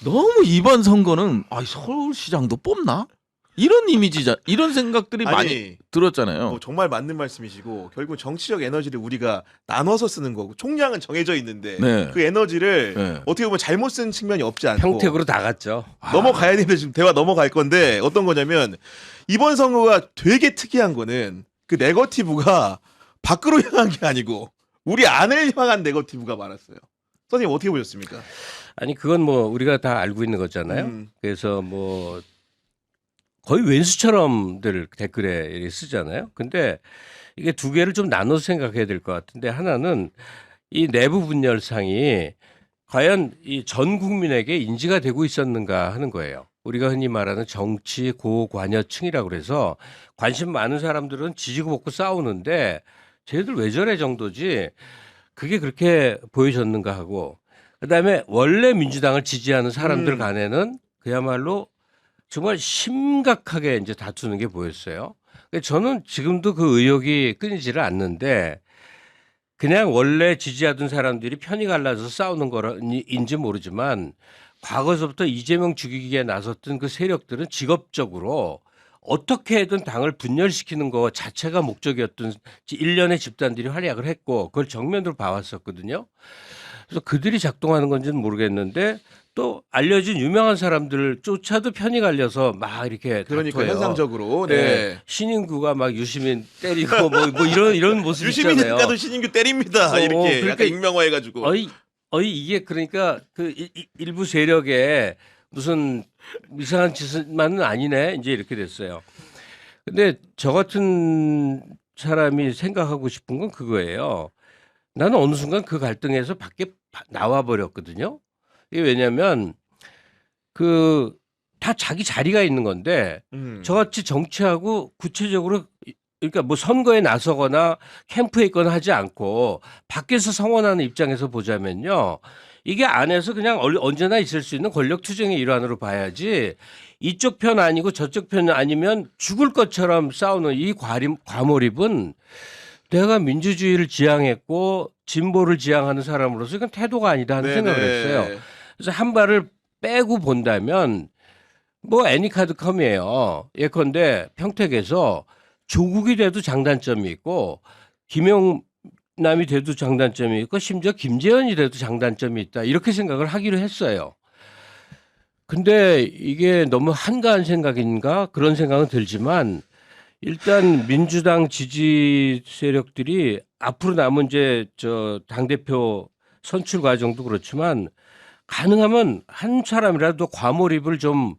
Speaker 2: 너무 이번 선거는 서울시장도 뽑나? 이런 이미지자 이런 생각들이 많이
Speaker 1: 아니
Speaker 2: 들었잖아요.
Speaker 1: 뭐 정말 맞는 말씀이시고 결국 정치적 에너지를 우리가 나눠서 쓰는 거고 총량은 정해져 있는데
Speaker 2: 네.
Speaker 1: 그 에너지를
Speaker 2: 네.
Speaker 1: 어떻게 보면 잘못 쓴 측면이 없지 않고
Speaker 3: 평택으로 다 갔죠.
Speaker 1: 넘어가야 되는데 지금 대화 넘어갈 건데 어떤 거냐면 이번 선거가 되게 특이한 거는 그 네거티브가 밖으로 향한 게 아니고 우리 안을 향한 네거티브가 많았어요. 선생님 어떻게 보셨습니까?
Speaker 3: 아니 그건 뭐 우리가 다 알고 있는 거잖아요. 그래서 뭐 거의 왼수처럼들 댓글에 이렇게 쓰잖아요. 근데 이게 두 개를 좀 나눠서 생각해야 될 것 같은데 하나는 이 내부 분열상이 과연 이 전 국민에게 인지가 되고 있었는가 하는 거예요. 우리가 흔히 말하는 정치 고관여층이라고 그래서 관심 많은 사람들은 지지고 볶고 싸우는데 쟤들 왜 저래 정도지 그게 그렇게 보여졌는가 하고 그다음에 원래 민주당을 지지하는 사람들 간에는 그야말로 정말 심각하게 이제 다투는 게 보였어요. 저는 지금도 그 의혹이 끊이지를 않는데 그냥 원래 지지하던 사람들이 편이 갈라져서 싸우는 거인지 모르지만 과거서부터 이재명 죽이기에 나섰던 그 세력들은 직업적으로 어떻게든 당을 분열시키는 거 자체가 목적이었던 일련의 집단들이 활약을 했고 그걸 정면으로 봐왔었거든요. 그래서 그들이 작동하는 건지는 모르겠는데 또 알려진 유명한 사람들조차도 편이 갈려서 막 이렇게
Speaker 1: 그러니까
Speaker 3: 다퉈요.
Speaker 1: 현상적으로
Speaker 3: 네. 신인구가 막 유시민 때리고 뭐 이런 모습 있잖아요.
Speaker 1: 유시민이니까도 신인규 때립니다. 이렇게
Speaker 3: 그러니까
Speaker 1: 약간 익명화해가지고.
Speaker 3: 이게 그러니까 그 일부 세력의 무슨 이상한 짓만은 아니네 이제 이렇게 됐어요. 근데 저 같은 사람이 생각하고 싶은 건 그거예요. 나는 어느 순간 그 갈등에서 밖에 나와 버렸거든요. 이게 왜냐하면 그 다 자기 자리가 있는 건데 저같이 정치하고 구체적으로 그러니까 뭐 선거에 나서거나 캠프에 있거나 하지 않고 밖에서 성원하는 입장에서 보자면요. 이게 안에서 그냥 언제나 있을 수 있는 권력 투쟁의 일환으로 봐야지 이쪽 편 아니고 저쪽 편 아니면 죽을 것처럼 싸우는 이 과몰입은 내가 민주주의를 지향했고 진보를 지향하는 사람으로서 이건 태도가 아니다 하는 생각을 했어요. 그래서 한 발을 빼고 본다면 뭐 애니카드 컴이에요. 예컨대 평택에서 조국이 돼도 장단점이 있고 김용남이 돼도 장단점이 있고 심지어 김재현이 돼도 장단점이 있다. 이렇게 생각을 하기로 했어요. 근데 이게 너무 한가한 생각인가 그런 생각은 들지만 일단 민주당 지지 세력들이 앞으로 남은 이제 저 당대표 선출 과정도 그렇지만 가능하면 한 사람이라도 과몰입을 좀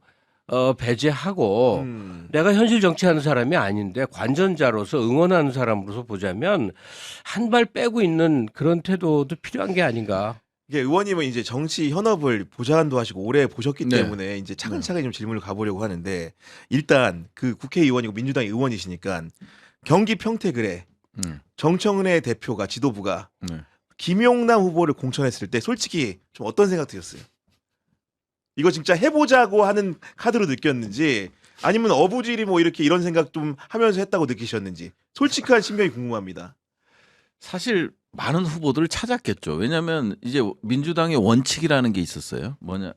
Speaker 3: 배제하고 내가 현실 정치하는 사람이 아닌데 관전자로서 응원하는 사람으로서 보자면 한 발 빼고 있는 그런 태도도 필요한 게 아닌가.
Speaker 1: 이게 의원님은 이제 정치 현업을 보좌관도 하시고 오래 보셨기
Speaker 2: 네.
Speaker 1: 때문에 이제 차근차근 좀 질문을 가보려고 하는데 일단 그 국회의원이고 민주당 의원이시니까 경기 평택을에 정청래 대표가 지도부가 김용남 후보를 공천했을 때 솔직히 좀 어떤 생각 드셨어요? 이거 진짜 해보자고 하는 카드로 느꼈는지 아니면 어부질이 뭐 이렇게 이런 생각 좀 하면서 했다고 느끼셨는지 솔직한 심경이 궁금합니다.
Speaker 2: 사실 많은 후보들을 찾았겠죠. 왜냐하면 이제 민주당의 원칙이라는 게 있었어요. 뭐냐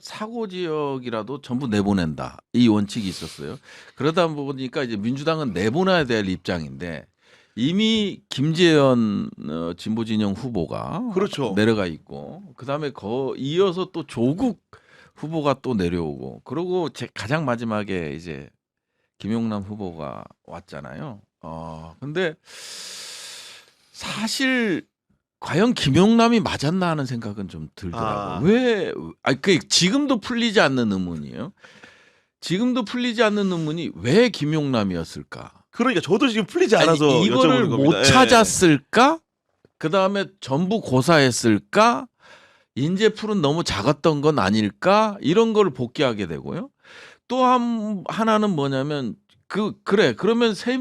Speaker 2: 사고 지역이라도 전부 내보낸다. 이 원칙이 있었어요. 그러다 보니까 이제 민주당은 내보내야 될 입장인데 이미 김재현 진보 진영 후보가
Speaker 1: 그렇죠.
Speaker 2: 내려가 있고 그다음에 이어서 또 조국 후보가 또 내려오고 그리고 가장 마지막에 이제 김용남 후보가 왔잖아요. 근데 사실 과연 김용남이 맞았나 하는 생각은 좀 들더라고요. 왜? 그 지금도 풀리지 않는 의문이에요. 지금도 풀리지 않는 의문이 왜 김용남이었을까?
Speaker 1: 그러니까 저도 지금 풀리지 않아서
Speaker 2: 아니, 이거를
Speaker 1: 여쭤보는
Speaker 2: 못
Speaker 1: 겁니다. 예.
Speaker 2: 찾았을까? 그 다음에 전부 고사했을까? 인재풀은 너무 작았던 건 아닐까? 이런 걸 복귀하게 되고요. 또 하나는 뭐냐면 그래 그러면 세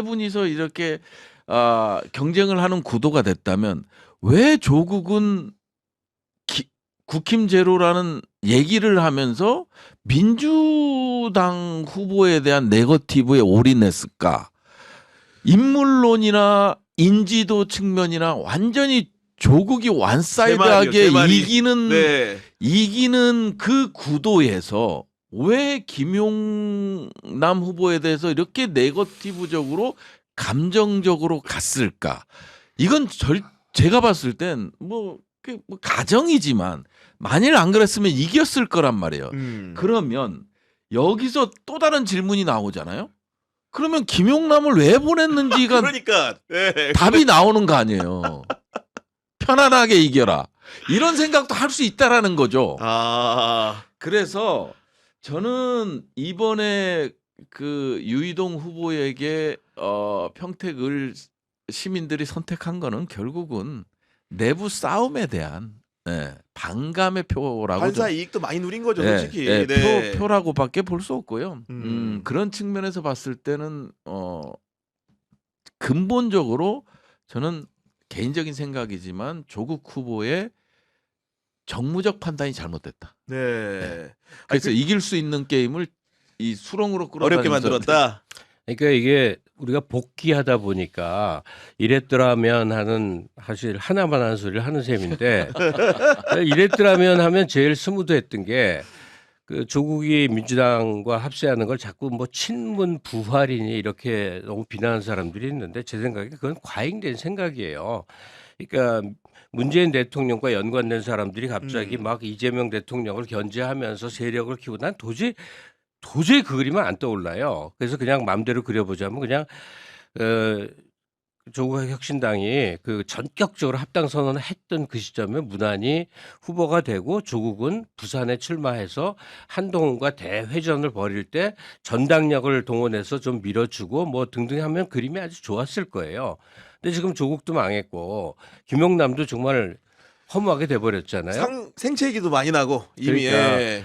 Speaker 2: 분이서 이렇게 경쟁을 하는 구도가 됐다면 왜 조국은 국힘 제로라는 얘기를 하면서 민주당 후보에 대한 네거티브에 올인했을까? 인물론이나 인지도 측면이나 완전히 조국이 완사이드하게
Speaker 1: 세 마리.
Speaker 2: 이기는
Speaker 1: 네.
Speaker 2: 이기는 그 구도에서 왜 김용남 후보에 대해서 이렇게 네거티브적으로 감정적으로 갔을까? 이건 제가 봤을 땐 뭐 가정이지만 만일 안 그랬으면 이겼을 거란 말이에요. 그러면 여기서 또 다른 질문이 나오잖아요. 그러면 김용남을 왜 보냈는지가
Speaker 1: 그러니까 네.
Speaker 2: 답이 나오는 거 아니에요. 편안하게 이겨라. 이런 생각도 할 수 있다라는 거죠. 그래서 저는 이번에 그 유이동 후보에게 평택을 시민들이 선택한 거는 결국은 내부 싸움에 대한 반감의 표라고
Speaker 1: 반사 이익도 많이 누린 거죠,
Speaker 2: 네,
Speaker 1: 솔직히.
Speaker 2: 네,
Speaker 1: 네.
Speaker 2: 표라고밖에 볼 수 없고요.
Speaker 1: 음.
Speaker 2: 그런 측면에서 봤을 때는 근본적으로 저는 개인적인 생각이지만 조국 후보의 정무적 판단이 잘못됐다.
Speaker 1: 네.
Speaker 2: 그래서 이길 수 있는 게임을 이 수렁으로
Speaker 1: 어렵게
Speaker 2: 끌어다니면서
Speaker 1: 만들었다.
Speaker 3: 그러니까 이게 우리가 복귀하다 보니까 이랬더라면 하는 사실 하나만 하는 소리를 하는 셈인데 이랬더라면 하면 제일 스무드했던 게 그 조국이 민주당과 합세하는 걸 자꾸 뭐 친문 부활이니 이렇게 너무 비난하는 사람들이 있는데 제 생각에 그건 과잉된 생각이에요. 그러니까 문재인 대통령과 연관된 사람들이 갑자기 막 이재명 대통령을 견제하면서 세력을 키우고 난 도저히 그 그림은 안 떠올라요. 그래서 그냥 마음대로 그려보자면 그냥 조국 혁신당이 그 전격적으로 합당 선언을 했던 그 시점에 무난히 후보가 되고 조국은 부산에 출마해서 한동훈과 대회전을 벌일 때 전당력을 동원해서 좀 밀어주고 뭐 등등 하면 그림이 아주 좋았을 거예요. 근데 지금 조국도 망했고 김용남도 정말 허무하게 돼버렸잖아요.
Speaker 1: 생채기도 많이 나고 이미.
Speaker 3: 그러니까.
Speaker 1: 예.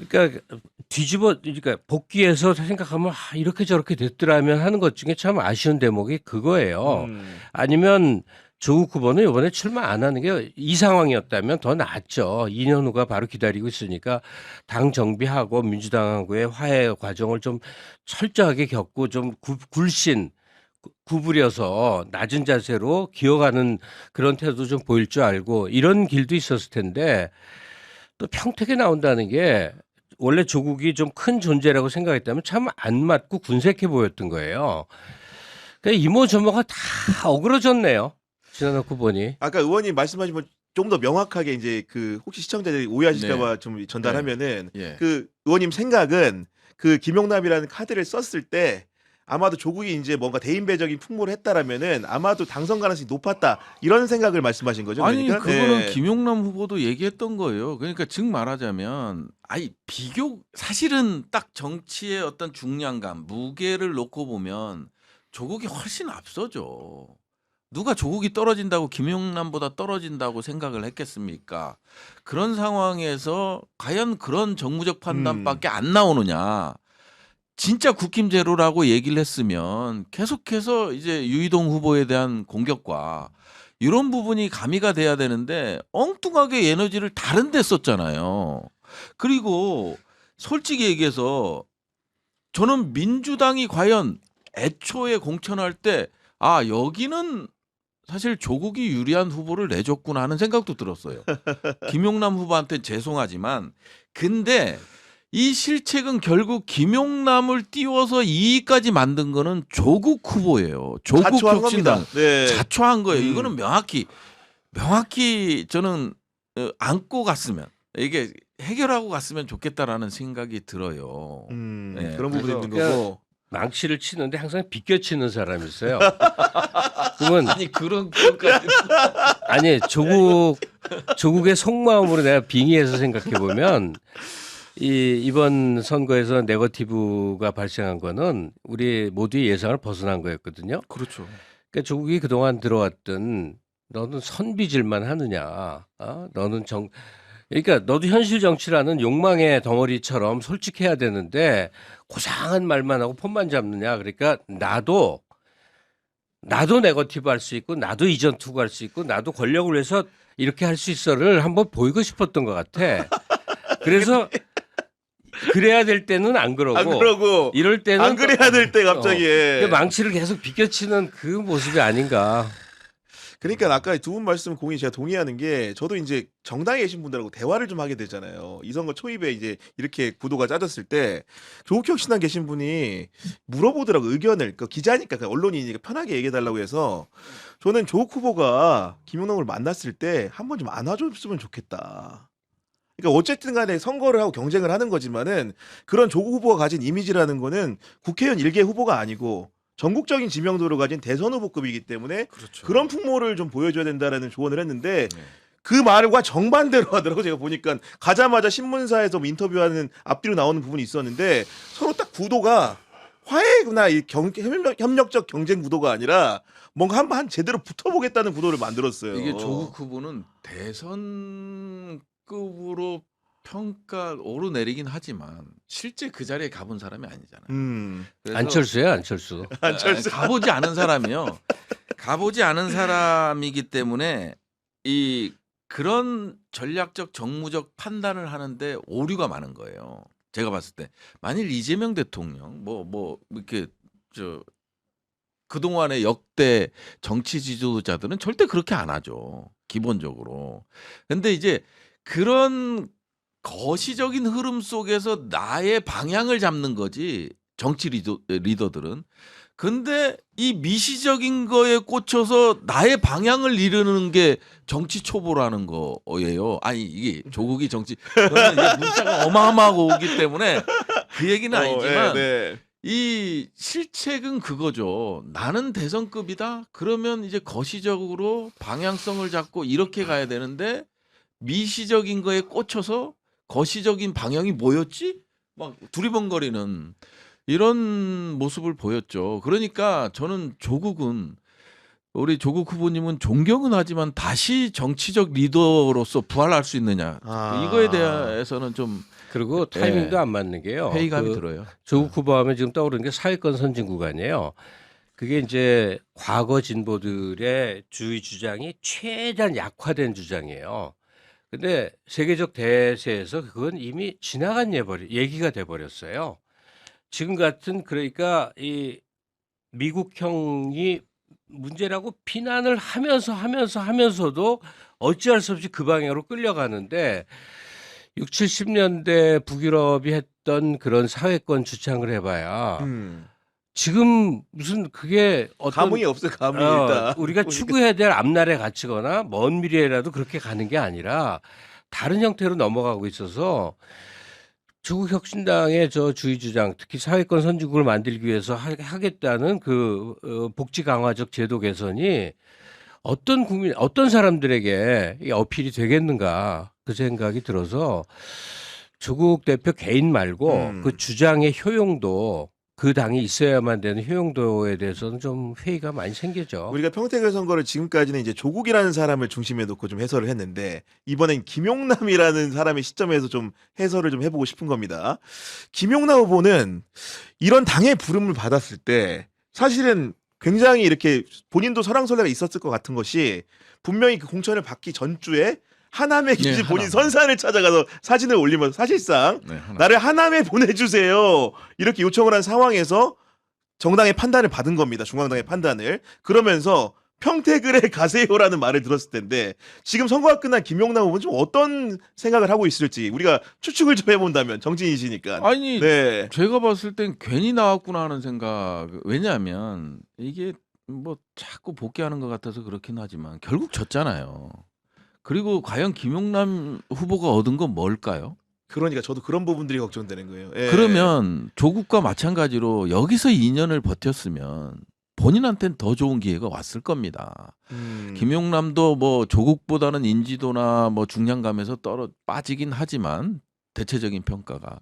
Speaker 3: 그러니까 그러니까 복귀해서 생각하면 이렇게 저렇게 됐더라면 하는 것 중에 참 아쉬운 대목이 그거예요. 아니면 조국 후보는 이번에 출마 안 하는 게 이 상황이었다면 더 낫죠. 2년 후가 바로 기다리고 있으니까 당 정비하고 민주당하고의 화해 과정을 좀 철저하게 겪고 좀 굴신 구부려서 낮은 자세로 기어가는 그런 태도 좀 보일 줄 알고 이런 길도 있었을 텐데 또 평택에 나온다는 게 원래 조국이 좀 큰 존재라고 생각했다면 참 안 맞고 군색해 보였던 거예요. 그러니까 이모저모가 다 어그러졌네요. 지나놓고 보니.
Speaker 1: 아까 의원님 말씀하신 건 좀 더 명확하게 이제 그 혹시 시청자들이 오해하실까봐 좀 전달하면은
Speaker 2: 예.
Speaker 1: 그 의원님 생각은 그 김용남이라는 카드를 썼을 때 아마도 조국이 이제 뭔가 대인배적인 풍모를 했다라면은 아마도 당선 가능성이 높았다 이런 생각을 말씀하신 거죠.
Speaker 2: 아니
Speaker 1: 그러니까?
Speaker 2: 그거는
Speaker 1: 네.
Speaker 2: 김용남 후보도 얘기했던 거예요. 그러니까 즉 말하자면 사실은 딱 정치의 어떤 중량감, 무게를 놓고 보면 조국이 훨씬 앞서죠. 누가 조국이 떨어진다고 김용남보다 떨어진다고 생각을 했겠습니까? 그런 상황에서 과연 그런 정무적 판단밖에 안 나오느냐? 진짜 국힘 제로라고 얘기를 했으면 계속해서 이제 유이동 후보에 대한 공격과 이런 부분이 가미가 돼야 되는데 엉뚱하게 에너지를 다른 데 썼잖아요. 그리고 솔직히 얘기해서 저는 민주당이 과연 애초에 공천할 때 여기는 사실 조국이 유리한 후보를 내줬구나 하는 생각도 들었어요. 김용남 후보한테 죄송하지만 근데 이 실책은 결국 김용남을 띄워서 2위까지 만든 거는 조국 후보예요. 조국
Speaker 1: 자초한
Speaker 2: 혁신당
Speaker 1: 겁니다. 네.
Speaker 2: 자초한 거예요. 이거는 명확히 저는 안고 갔으면 이게 해결하고 갔으면 좋겠다라는 생각이 들어요. 네,
Speaker 1: 그런 부분이
Speaker 2: 그래서
Speaker 1: 있는 거고.
Speaker 3: 망치를 치는데 항상 비껴치는 사람이 있어요. 그러면
Speaker 2: 아니 그런 것까지
Speaker 3: 아니 조국의 속마음으로 내가 빙의해서 생각해 보면 이번 선거에서 네거티브가 발생한 거는 우리 모두의 예상을 벗어난 거였거든요.
Speaker 2: 그렇죠.
Speaker 3: 그러니까 조국이 그동안 들어왔던 너는 선비질만 하느냐, 너는 그러니까 너도 현실 정치라는 욕망의 덩어리처럼 솔직해야 되는데 고상한 말만 하고 폰만 잡느냐. 그러니까 나도 네거티브 할 수 있고 나도 이전 투구 할 수 있고 나도 권력을 위해서 이렇게 할 수 있어를 한번 보이고 싶었던 것 같아. 그래서 그래야 될 때는 안 그러고,
Speaker 1: 안 그러고
Speaker 3: 이럴 때는
Speaker 1: 안 그래야 될 때 갑자기.
Speaker 3: 망치를 계속 비껴치는 그 모습이 아닌가.
Speaker 1: 그러니까 아까 두 분 말씀 공이 제가 동의하는 게 저도 이제 정당에 계신 분들하고 대화를 좀 하게 되잖아요. 이 선거 초입에 이제 이렇게 구도가 짜졌을 때 조국혁신당 계신 분이 물어보더라고 의견을. 그 기자니까 그 언론이니까 편하게 얘기해달라고 해서 저는 조국 후보가 김용남을 만났을 때 한 번 좀 안아줬으면 좋겠다. 그러니까 어쨌든 간에 선거를 하고 경쟁을 하는 거지만은 그런 조국 후보가 가진 이미지라는 거는 국회의원 일개 후보가 아니고 전국적인 지명도를 가진 대선 후보급이기 때문에
Speaker 2: 그렇죠.
Speaker 1: 그런 풍모를 좀 보여줘야 된다라는 조언을 했는데
Speaker 2: 네.
Speaker 1: 그 말과 정반대로 하더라고. 제가 보니까 가자마자 신문사에서 뭐 인터뷰하는 앞뒤로 나오는 부분이 있었는데 서로 딱 구도가 화해나 이 협력적 경쟁 구도가 아니라 뭔가 한번 제대로 붙어보겠다는 구도를 만들었어요.
Speaker 2: 이게 조국 후보는 대선급으로 평가 오르내리긴 하지만 실제 그 자리에 가본 사람이 아니잖아요. 그래서
Speaker 3: 안철수예요, 안철수.
Speaker 1: 안철수.
Speaker 2: 가보지 않은 사람이요. 가보지 않은 사람이기 때문에 그런 전략적 정무적 판단을 하는데 오류가 많은 거예요. 제가 봤을 때 만일 이재명 대통령 뭐 이렇게 그동안의 역대 정치 지도자들은 절대 그렇게 안 하죠. 기본적으로. 근데 이제 그런 거시적인 흐름 속에서 나의 방향을 잡는 거지 정치 리더들은. 근데 이 미시적인 거에 꽂혀서 나의 방향을 이루는 게 정치 초보라는 거예요. 아니 이게 조국이 정치 그러면 이게 문자가 어마어마하고 오기 때문에 그 얘기는 아니지만
Speaker 1: 네.
Speaker 2: 이 실책은 그거죠. 나는 대선급이다. 그러면 이제 거시적으로 방향성을 잡고 이렇게 가야 되는데 미시적인 거에 꽂혀서 거시적인 방향이 뭐였지? 막 두리번거리는 이런 모습을 보였죠. 그러니까 저는 우리 조국 후보님은 존경은 하지만 다시 정치적 리더로서 부활할 수 있느냐. 이거에 대해서는 좀
Speaker 3: 그리고 타이밍도 안 맞는 게요.
Speaker 2: 회의감이 들어요.
Speaker 3: 조국 후보하면 지금 떠오르는 게 사회권 선진 구간이에요. 그게 이제 과거 진보들의 주의 주장이 최대한 약화된 주장이에요. 근데 세계적 대세에서 그건 이미 지나간 얘기가 돼 버렸어요. 지금 같은 그러니까 이 미국형이 문제라고 비난을 하면서도 어찌할 수 없이 그 방향으로 끌려가는데 60, 70년대 북유럽이 했던 그런 사회권 주창을 해봐야 지금 무슨 그게 어떤
Speaker 1: 감흥이 없어요. 감흥이 일단
Speaker 3: 우리가 추구해야 될 앞날에 갇히거나 먼 미래라도 그렇게 가는 게 아니라 다른 형태로 넘어가고 있어서 조국 혁신당의 저 주의 주장, 특히 사회권 선진국을 만들기 위해서 하겠다는 그 복지 강화적 제도 개선이 어떤 사람들에게 이 어필이 되겠는가 그 생각이 들어서 조국 대표 개인 말고 그 주장의 효용도 그 당이 있어야만 되는 효용도에 대해서는 좀 회의가 많이 생기죠.
Speaker 1: 우리가 평택을 선거를 지금까지는 이제 조국이라는 사람을 중심에 놓고 좀 해설을 했는데 이번엔 김용남이라는 사람의 시점에서 좀 해설을 좀 해보고 싶은 겁니다. 김용남 후보는 이런 당의 부름을 받았을 때 사실은 굉장히 이렇게 본인도 설왕설래가 있었을 것 같은 것이 분명히 그 공천을 받기 전주에 하남에 계신 본인
Speaker 2: 하남.
Speaker 1: 선산을 찾아가서 사진을 올리면서 사실상 나를 하남에 보내주세요 이렇게 요청을 한 상황에서 정당의 판단을 받은 겁니다. 중앙당의 판단을. 그러면서 평택을 가세요라는 말을 들었을 텐데 지금 선거가 끝난 김용남 후보는 좀 어떤 생각을 하고 있을지 우리가 추측을 좀 해본다면 정치인이시니까.
Speaker 2: 아니
Speaker 1: 네.
Speaker 2: 제가 봤을 땐 괜히 나왔구나 하는 생각. 왜냐하면 이게 뭐 자꾸 복귀하는 것 같아서 그렇긴 하지만 결국 졌잖아요. 그리고 과연 김용남 후보가 얻은 건 뭘까요?
Speaker 1: 그러니까 저도 그런 부분들이 걱정되는 거예요. 예.
Speaker 2: 그러면 조국과 마찬가지로 여기서 2년을 버텼으면 본인한테는 더 좋은 기회가 왔을 겁니다. 김용남도 뭐 조국보다는 인지도나 뭐 중량감에서 빠지긴 하지만 대체적인 평가가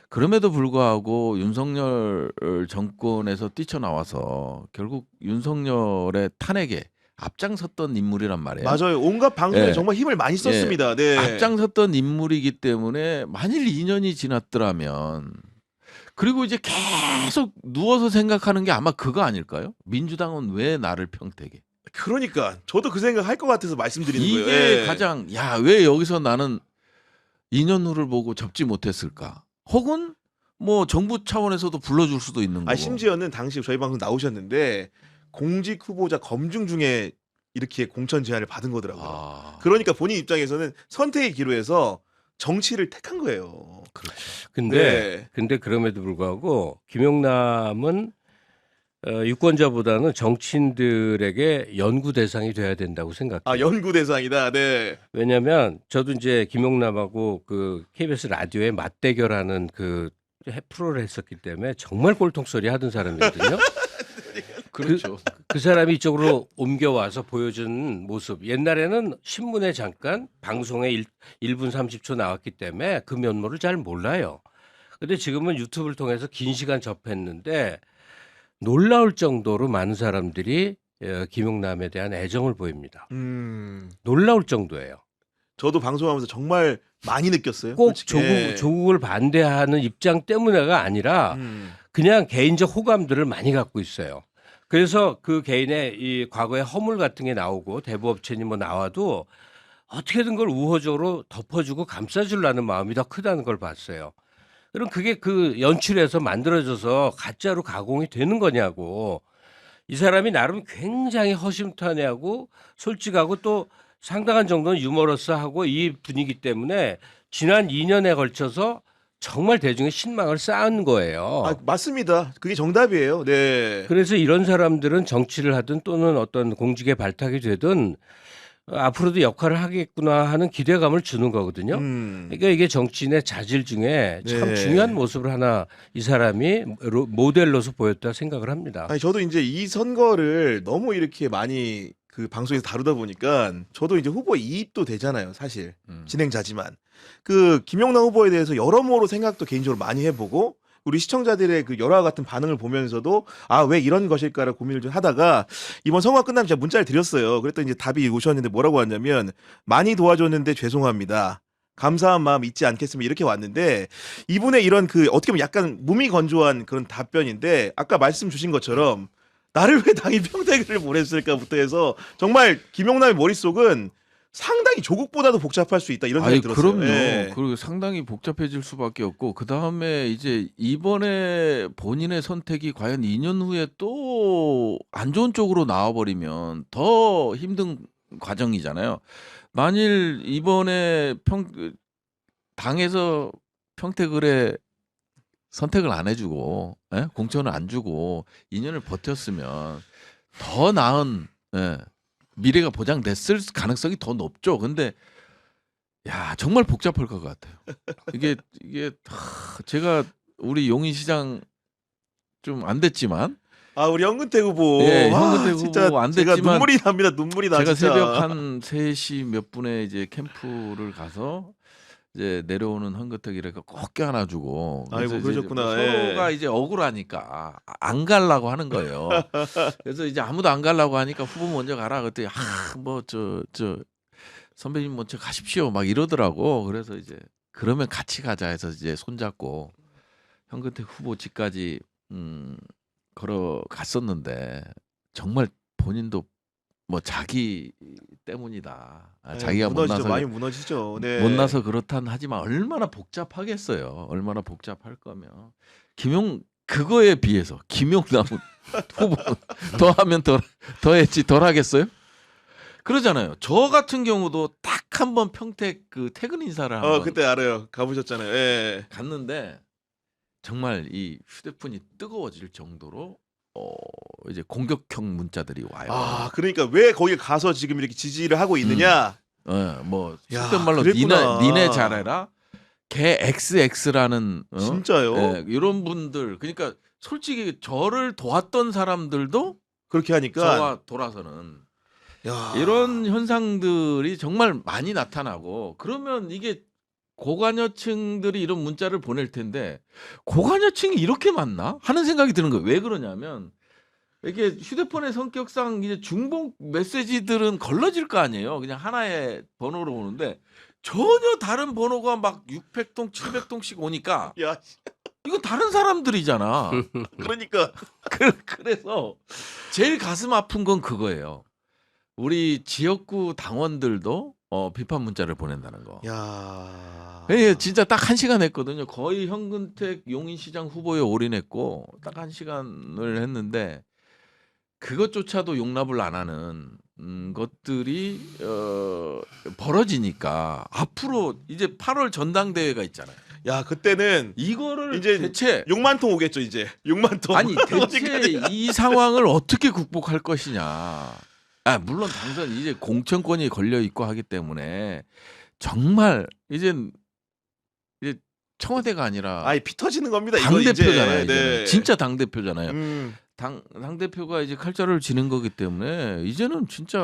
Speaker 2: 그럼에도 불구하고 윤석열 정권에서 뛰쳐나와서 결국 윤석열의 탄핵에 앞장섰던 인물이란 말이에요.
Speaker 1: 맞아요. 온갖 방송에
Speaker 2: 예.
Speaker 1: 정말 힘을 많이 썼습니다. 네.
Speaker 2: 앞장섰던 인물이기 때문에 만일 2년이 지났더라면 그리고 이제 계속 누워서 생각하는 게 아마 그거 아닐까요? 민주당은 왜 나를 평택해?
Speaker 1: 그러니까 저도 그 생각 할 것 같아서 말씀드리는
Speaker 2: 이게
Speaker 1: 거예요. 예.
Speaker 2: 가장 왜 여기서 나는 2년 후를 보고 접지 못했을까? 혹은 뭐 정부 차원에서도 불러줄 수도 있는 거고.
Speaker 1: 심지어는 당시 저희 방송 나오셨는데 공직 후보자 검증 중에 이렇게 공천 제안을 받은 거더라고요.
Speaker 2: 아,
Speaker 1: 그러니까 본인 입장에서는 선택의 기로에서 정치를 택한 거예요.
Speaker 2: 그렇죠.
Speaker 3: 근데
Speaker 1: 네.
Speaker 3: 그럼에도 불구하고 김용남은 유권자보다는 정치인들에게 연구 대상이 돼야 된다고 생각해요.
Speaker 1: 아, 연구 대상이다. 네.
Speaker 3: 왜냐하면 저도 이제 김용남하고 그 KBS 라디오에 맞대결하는 그 프로를 했었기 때문에 정말 꼴통소리 하던 사람이거든요.
Speaker 2: 그렇죠.
Speaker 3: 그 사람이 이쪽으로 옮겨와서 보여준 모습. 옛날에는 신문에 잠깐 방송에 1분 30초 나왔기 때문에 그 면모를 잘 몰라요. 근데 지금은 유튜브를 통해서 긴 시간 접했는데 놀라울 정도로 많은 사람들이 김용남에 대한 애정을 보입니다. 놀라울 정도예요.
Speaker 1: 저도 방송하면서 정말 많이 느꼈어요.
Speaker 3: 꼭
Speaker 1: 솔직히. 예.
Speaker 3: 조국을 반대하는 입장 때문에가 아니라 그냥 개인적 호감들을 많이 갖고 있어요. 그래서 그 개인의 이 과거의 허물 같은 게 나오고 대부업체니 뭐 나와도 어떻게든 그걸 우호적으로 덮어주고 감싸주려는 마음이 더 크다는 걸 봤어요. 그럼 그게 그 연출에서 만들어져서 가짜로 가공이 되는 거냐고. 이 사람이 나름 굉장히 허심탄회하고 솔직하고 또 상당한 정도는 유머러스하고 이 분위기 때문에 지난 2년에 걸쳐서 정말 대중의 신망을 쌓은 거예요.
Speaker 1: 아, 맞습니다. 그게 정답이에요. 네.
Speaker 3: 그래서 이런 사람들은 정치를 하든 또는 어떤 공직에 발탁이 되든 앞으로도 역할을 하겠구나 하는 기대감을 주는 거거든요. 그러니까 이게 정치인의 자질 중에 참
Speaker 1: 네.
Speaker 3: 중요한 모습을 하나 이 사람이 모델로서 보였다 생각을 합니다.
Speaker 1: 아니 저도 이제 이 선거를 너무 이렇게 많이 그 방송에서 다루다 보니까 저도 이제 후보 이입도 되잖아요, 사실. 진행자지만. 그 김용남 후보에 대해서 여러모로 생각도 개인적으로 많이 해보고 우리 시청자들의 그 열화 같은 반응을 보면서도 아, 왜 이런 것일까를 고민을 좀 하다가 이번 선거가 끝나면 제가 문자를 드렸어요. 그랬더니 이제 답이 오셨는데 뭐라고 왔냐면 많이 도와줬는데 죄송합니다. 감사한 마음 잊지 않겠습니다. 이렇게 왔는데 이분의 이런 그 어떻게 보면 약간 무미건조한 그런 답변인데 아까 말씀 주신 것처럼 나를 왜 당이 평택을 보냈을까부터 해서 정말 김용남의 머릿속은 상당히 조국보다도 복잡할 수 있다 이런 생각이 들었어요.
Speaker 2: 그럼요.
Speaker 1: 예.
Speaker 2: 그리고 상당히 복잡해질 수밖에 없고 그 다음에 이제 이번에 본인의 선택이 과연 2년 후에 또 안 좋은 쪽으로 나와버리면 더 힘든 과정이잖아요. 만일 이번에 당에서 평택을에 선택을 안 해주고 공천을 안 주고 2년을 버텼으면 더 나은 미래가 보장됐을 가능성이 더 높죠. 근데 야 정말 복잡할 것 같아요. 이게 제가 우리 용인시장 좀 안 됐지만
Speaker 1: 아, 우리 현근택 후보.
Speaker 2: 예,
Speaker 1: 와,
Speaker 2: 현근택
Speaker 1: 진짜
Speaker 2: 후보 안
Speaker 1: 제가
Speaker 2: 됐지만
Speaker 1: 눈물이 납니다. 눈물이 나
Speaker 2: 제가
Speaker 1: 진짜.
Speaker 2: 새벽 한 3시 몇 분에 이제 캠프를 가서 이제 내려오는 헌금택이라고 꼭 껴안아주고
Speaker 1: 아이고,
Speaker 2: 그래서 이제
Speaker 1: 그러셨구나.
Speaker 2: 뭐
Speaker 1: 예.
Speaker 2: 서로가 이제 억울하니까 안 가려고 하는 거예요. 그래서 이제 아무도 안 가려고 하니까 후보 먼저 가라 그랬더니 뭐 저 선배님 먼저 가십시오 막 이러더라고. 그래서 이제 그러면 같이 가자 해서 이제 손잡고 현근택 후보 집까지 걸어갔었는데 정말 본인도 뭐 자기 때문이다.
Speaker 1: 예,
Speaker 2: 자기가
Speaker 1: 무너지죠. 많이 무너지죠. 네.
Speaker 2: 못나서 그렇단 하지만 얼마나 복잡하겠어요. 얼마나 복잡할 거면 그거에 비해서 김용남은 후보 더하면 더했지 덜하겠어요? 그러잖아요. 저 같은 경우도 딱 한 번 평택 그 퇴근 인사를 한번
Speaker 1: 그때 알아요. 가보셨잖아요. 예.
Speaker 2: 갔는데 정말 이 휴대폰이 뜨거워질 정도로 이제 공격형 문자들이 와요.
Speaker 1: 아, 그러니까 왜 거기 가서 지금 이렇게 지지를 하고 있느냐?
Speaker 2: 뭐
Speaker 1: 야,
Speaker 2: 속된 말로
Speaker 1: 그랬구나.
Speaker 2: 니네 잘해라. 개 XX라는
Speaker 1: 진짜요?
Speaker 2: 이런 분들 그러니까 솔직히 저를 도왔던 사람들도
Speaker 1: 그렇게 하니까
Speaker 2: 저와 돌아서는
Speaker 1: 야.
Speaker 2: 이런 현상들이 정말 많이 나타나고 그러면 이게 고관여층들이 이런 문자를 보낼 텐데 고관여층이 이렇게 많나 하는 생각이 드는 거예요. 왜 그러냐면 이게 휴대폰의 성격상 이제 중복 메시지들은 걸러질 거 아니에요. 그냥 하나의 번호로 오는데 전혀 다른 번호가 막 600통, 700통씩 오니까
Speaker 1: 야,
Speaker 2: 이건 다른 사람들이잖아.
Speaker 1: 그러니까
Speaker 2: 그래서 제일 가슴 아픈 건 그거예요. 우리 지역구 당원들도 비판 문자를 보낸다는 거.
Speaker 1: 야.
Speaker 2: 예, 진짜 딱 1시간 했거든요. 거의 현근택 용인시장 후보에 올인했고 딱 1시간을 했는데 그것조차도 용납을 안 하는 것들이 벌어지니까 앞으로 이제 8월 전당대회가 있잖아요.
Speaker 1: 야, 그때는
Speaker 2: 이거를
Speaker 1: 이제
Speaker 2: 대체
Speaker 1: 6만 통 오겠죠, 이제. 6만 통.
Speaker 2: 아니 대체 이 상황을 어떻게 극복할 것이냐. 아, 물론 당선 이제 공천권이 걸려 있고 하기 때문에 정말 이제 청와대가 아니라
Speaker 1: 아이, 피 터지는 겁니다.
Speaker 2: 당
Speaker 1: 이거
Speaker 2: 대표잖아요.
Speaker 1: 이제.
Speaker 2: 이제는. 진짜 당 대표잖아요.
Speaker 1: 음.
Speaker 2: 당 대표가 이제 칼자루를 지는 거기 때문에 이제는 진짜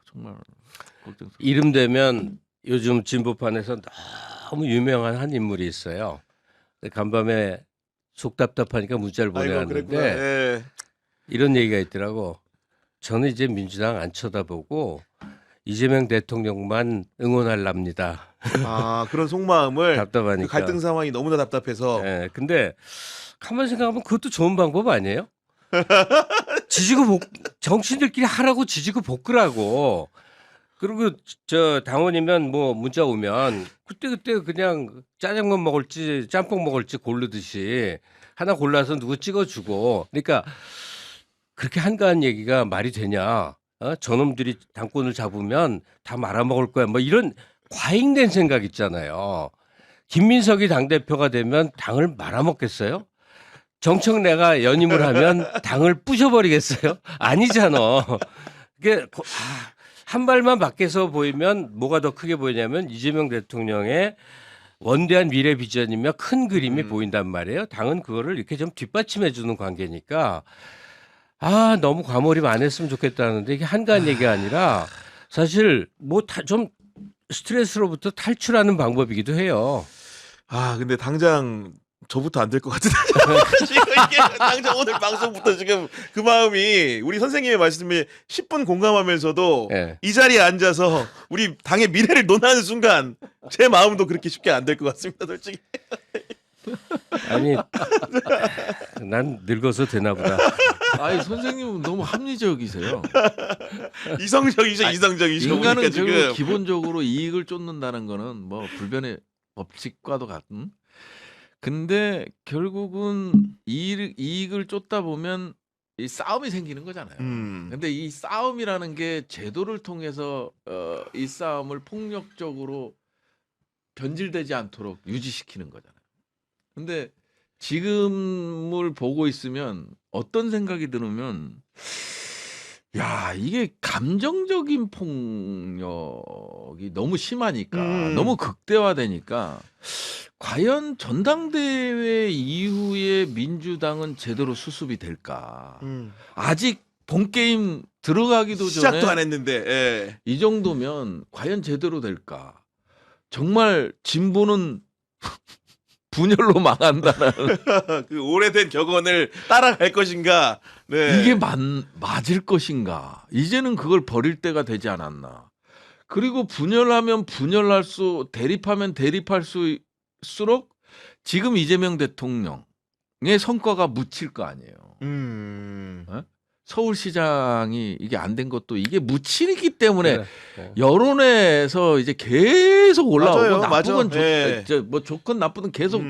Speaker 2: 정말 걱정스러워.
Speaker 3: 이름 되면 요즘 진보판에서 너무 유명한 한 인물이 있어요. 간밤에 속 답답하니까 문자를
Speaker 1: 아이고, 그랬구나.
Speaker 3: 보내왔는데
Speaker 1: 예.
Speaker 3: 이런 얘기가 있더라고. 저는 이제 민주당 안 쳐다보고 이재명 대통령만 응원할랍니다.
Speaker 1: 아, 그런 속마음을 그
Speaker 3: 답답하니까.
Speaker 1: 갈등 상황이 너무나 답답해서
Speaker 3: 예, 근데 가만 생각하면 그것도 좋은 방법 아니에요? 지지고 복 정치인들끼리 하라고 지지고 볶으라고. 그리고 저 당원이면 뭐 문자 오면 그때 그냥 짜장면 먹을지 짬뽕 먹을지 고르듯이 하나 골라서 누구 찍어주고. 그러니까 그렇게 한가한 얘기가 말이 되냐? 저놈들이 당권을 잡으면 다 말아먹을 거야. 뭐 이런 과잉된 생각 있잖아요. 김민석이 당대표가 되면 당을 말아먹겠어요? 정청래가 연임을 하면 당을 부셔버리겠어요? 아니잖아. 그게 한 발만 밖에서 보이면 뭐가 더 크게 보이냐면 이재명 대통령의 원대한 미래 비전이며 큰 그림이 보인단 말이에요. 당은 그거를 이렇게 좀 뒷받침해 주는 관계니까 너무 과몰입 안 했으면 좋겠다는데 이게 한가한 얘기가 아니라 사실 뭐 좀 스트레스로부터 탈출하는 방법이기도 해요.
Speaker 1: 아, 근데 당장 저부터 안 될 것 같은데. 지금 이게 당장 오늘 방송부터 지금 그 마음이 우리 선생님의 말씀에 10분 공감하면서도
Speaker 3: 예.
Speaker 1: 이 자리에 앉아서 우리 당의 미래를 논하는 순간 제 마음도 그렇게 쉽게 안 될 것 같습니다, 솔직히.
Speaker 3: 아니 난 늙어서 되나 보다.
Speaker 2: 아니 선생님은 너무 합리적이세요.
Speaker 1: 이성적이죠, 이성적이죠.
Speaker 2: 인간은
Speaker 1: 보니까
Speaker 2: 결국
Speaker 1: 지금.
Speaker 2: 기본적으로 이익을 쫓는다는 거는 뭐 불변의 법칙과도 같은. 근데 결국은 이익을 쫓다 보면 이 싸움이 생기는 거잖아요. 근데 이 싸움이라는 게 제도를 통해서 이 싸움을 폭력적으로 변질되지 않도록 유지시키는 거잖아요. 근데 지금을 보고 있으면 어떤 생각이 들으면 야, 이게 감정적인 폭력이 너무 심하니까 너무 극대화되니까 과연 전당대회 이후에 민주당은 제대로 수습이 될까? 아직 본 게임 들어가기도
Speaker 1: 시작도
Speaker 2: 전에
Speaker 1: 안 했는데. 예.
Speaker 2: 이 정도면 과연 제대로 될까? 정말 진보는 분열로 망한다는
Speaker 1: 그 오래된 격언을 따라갈 것인가? 네.
Speaker 2: 이게 맞을 것인가? 이제는 그걸 버릴 때가 되지 않았나? 그리고 분열하면 대립하면 대립할수록 지금 이재명 대통령의 성과가 묻힐 거 아니에요. 서울시장이 이게 안 된 것도 이게 묻히기 때문에
Speaker 3: 그래. 네.
Speaker 2: 여론에서 이제 계속 올라오고
Speaker 1: 맞아요,
Speaker 2: 나쁘건
Speaker 1: 맞아. 예.
Speaker 2: 뭐 좋건 나쁘든 계속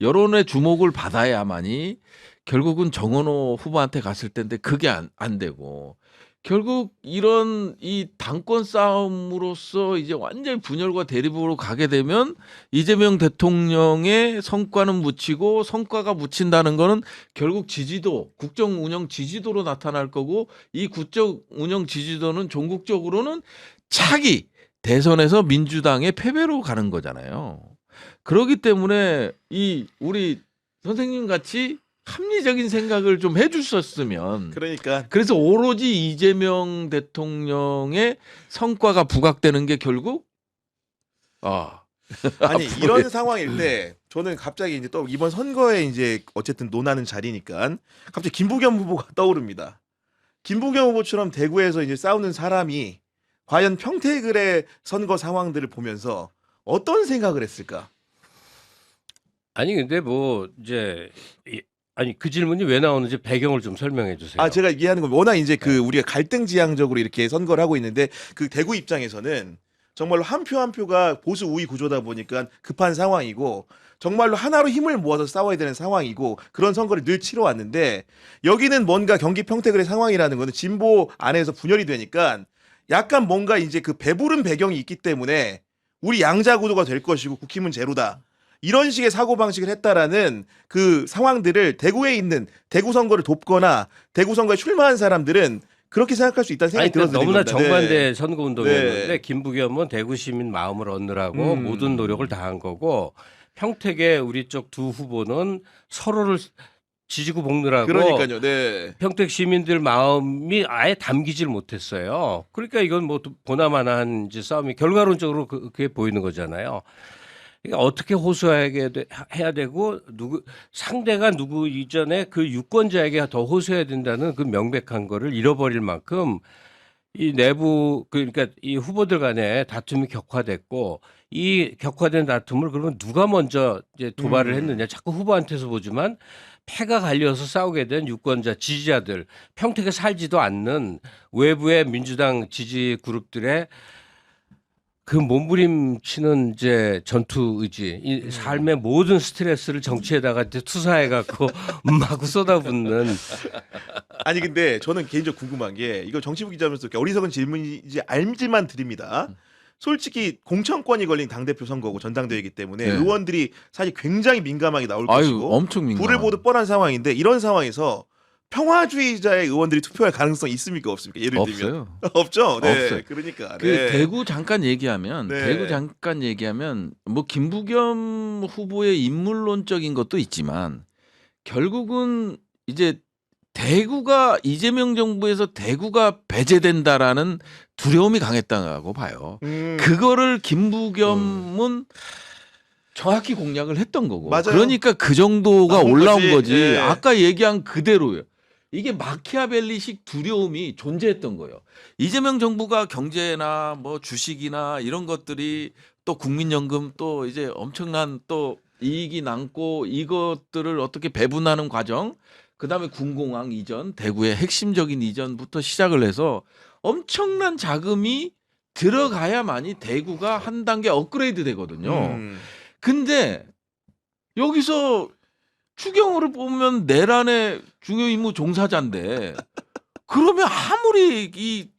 Speaker 2: 여론의 주목을 받아야만이 결국은 정원호 후보한테 갔을 텐데 그게 안 되고 결국 이런 이 당권 싸움으로서 이제 완전히 분열과 대립으로 가게 되면 이재명 대통령의 성과는 묻히고 성과가 묻힌다는 거는 결국 지지도, 국정 운영 지지도로 나타날 거고 이 국정 운영 지지도는 종국적으로는 차기 대선에서 민주당의 패배로 가는 거잖아요. 그렇기 때문에 이 우리 선생님 같이 합리적인 생각을 좀 해주셨으면.
Speaker 1: 그러니까
Speaker 2: 그래서 오로지 이재명 대통령의 성과가 부각되는 게 결국
Speaker 1: 아니 이런 상황일 때 저는 갑자기 이제 또 이번 선거에 이제 어쨌든 논하는 자리니까 갑자기 김부겸 후보가 떠오릅니다. 김부겸 후보처럼 대구에서 이제 싸우는 사람이 과연 평택의 선거 상황들을 보면서 어떤 생각을 했을까?
Speaker 3: 아니 근데 뭐 이제 아니 그 질문이 왜 나오는지 배경을 좀 설명해 주세요.
Speaker 1: 아 제가 이해하는 건 워낙 이제 그 우리가 갈등 지향적으로 이렇게 선거를 하고 있는데 그 대구 입장에서는 정말로 한 표 한 표가 보수 우위 구조다 보니까 급한 상황이고 정말로 하나로 힘을 모아서 싸워야 되는 상황이고 그런 선거를 늘 치러왔는데 여기는 뭔가 경기 평택의 상황이라는 거는 진보 안에서 분열이 되니까 약간 뭔가 이제 그 배부른 배경이 있기 때문에 우리 양자 구도가 될 것이고 국힘은 제로다. 이런 식의 사고방식을 했다라는 그 상황들을 대구에 있는 대구 선거를 돕거나 대구 선거에 출마한 사람들은 그렇게 생각할 수 있다는 생각이
Speaker 3: 아니, 그러니까
Speaker 1: 들어서
Speaker 3: 너무나
Speaker 1: 드린 겁니다.
Speaker 3: 정반대
Speaker 1: 네.
Speaker 3: 선거운동이었는데
Speaker 1: 네.
Speaker 3: 김부겸은 대구 시민 마음을 얻느라고 모든 노력을 다한 거고 평택의 우리 쪽 두 후보는 서로를 지지고 볶느라고
Speaker 1: 그러니까요. 네.
Speaker 3: 평택 시민들 마음이 아예 담기질 못했어요. 그러니까 이건 뭐 보나마나한 이제 싸움이 결과론적으로 그게 보이는 거잖아요. 그러니까 어떻게 해야 되고 상대가 누구 이전에 그 유권자에게 더 호소해야 된다는 그 명백한 거를 잃어버릴 만큼 이 내부 그러니까 이 후보들 간에 다툼이 격화됐고 이 격화된 다툼을 그러면 누가 먼저 이제 도발을 했느냐 자꾸 후보한테서 보지만 패가 갈려서 싸우게 된 유권자 지지자들 평택에 살지도 않는 외부의 민주당 지지 그룹들의 그 몸부림치는 이제 전투 의지, 이 삶의 모든 스트레스를 정치에다가 이제 투사해 갖고 마구 쏟아붓는.
Speaker 1: 아니 근데 저는 개인적으로 궁금한 게 이거 정치부 기자면서 이렇게 어리석은 질문이지 알지만 드립니다. 솔직히 공천권이 걸린 당대표 선거고 전당대회이기 때문에
Speaker 2: 네.
Speaker 1: 의원들이 사실 굉장히 민감하게 나올
Speaker 2: 아유
Speaker 1: 것이고
Speaker 2: 엄청 민감.
Speaker 1: 불을 보듯 뻔한 상황인데 이런 상황에서 평화주의자의 의원들이 투표할 가능성이 있습니까 없습니까? 예를 들면
Speaker 2: 없어요.
Speaker 1: 없죠. 네.
Speaker 2: 없어요.
Speaker 1: 그러니까
Speaker 2: 그
Speaker 1: 네.
Speaker 2: 대구 잠깐 얘기하면 뭐 김부겸 후보의 인물론적인 것도 있지만 결국은 이제 대구가 이재명 정부에서 대구가 배제된다라는 두려움이 강했다고 봐요. 그거를 김부겸은 정확히 공략을 했던 거고.
Speaker 1: 맞아요.
Speaker 2: 그러니까 그 정도가
Speaker 1: 나온
Speaker 2: 올라온
Speaker 1: 거지.
Speaker 2: 거지.
Speaker 1: 예.
Speaker 2: 아까 얘기한 그대로예요. 이게 마키아벨리식 두려움이 존재했던 거예요. 이재명 정부가 경제나 뭐 주식이나 이런 것들이 또 국민연금 또 이제 엄청난 또 이익이 남고 이것들을 어떻게 배분하는 과정, 그다음에 군공항 이전, 대구의 핵심적인 이전부터 시작을 해서 엄청난 자금이 들어가야만이 대구가 한 단계 업그레이드 되거든요. 근데 여기서 추경호를 보면 내란의 중요 임무 종사자인데 그러면 아무리 이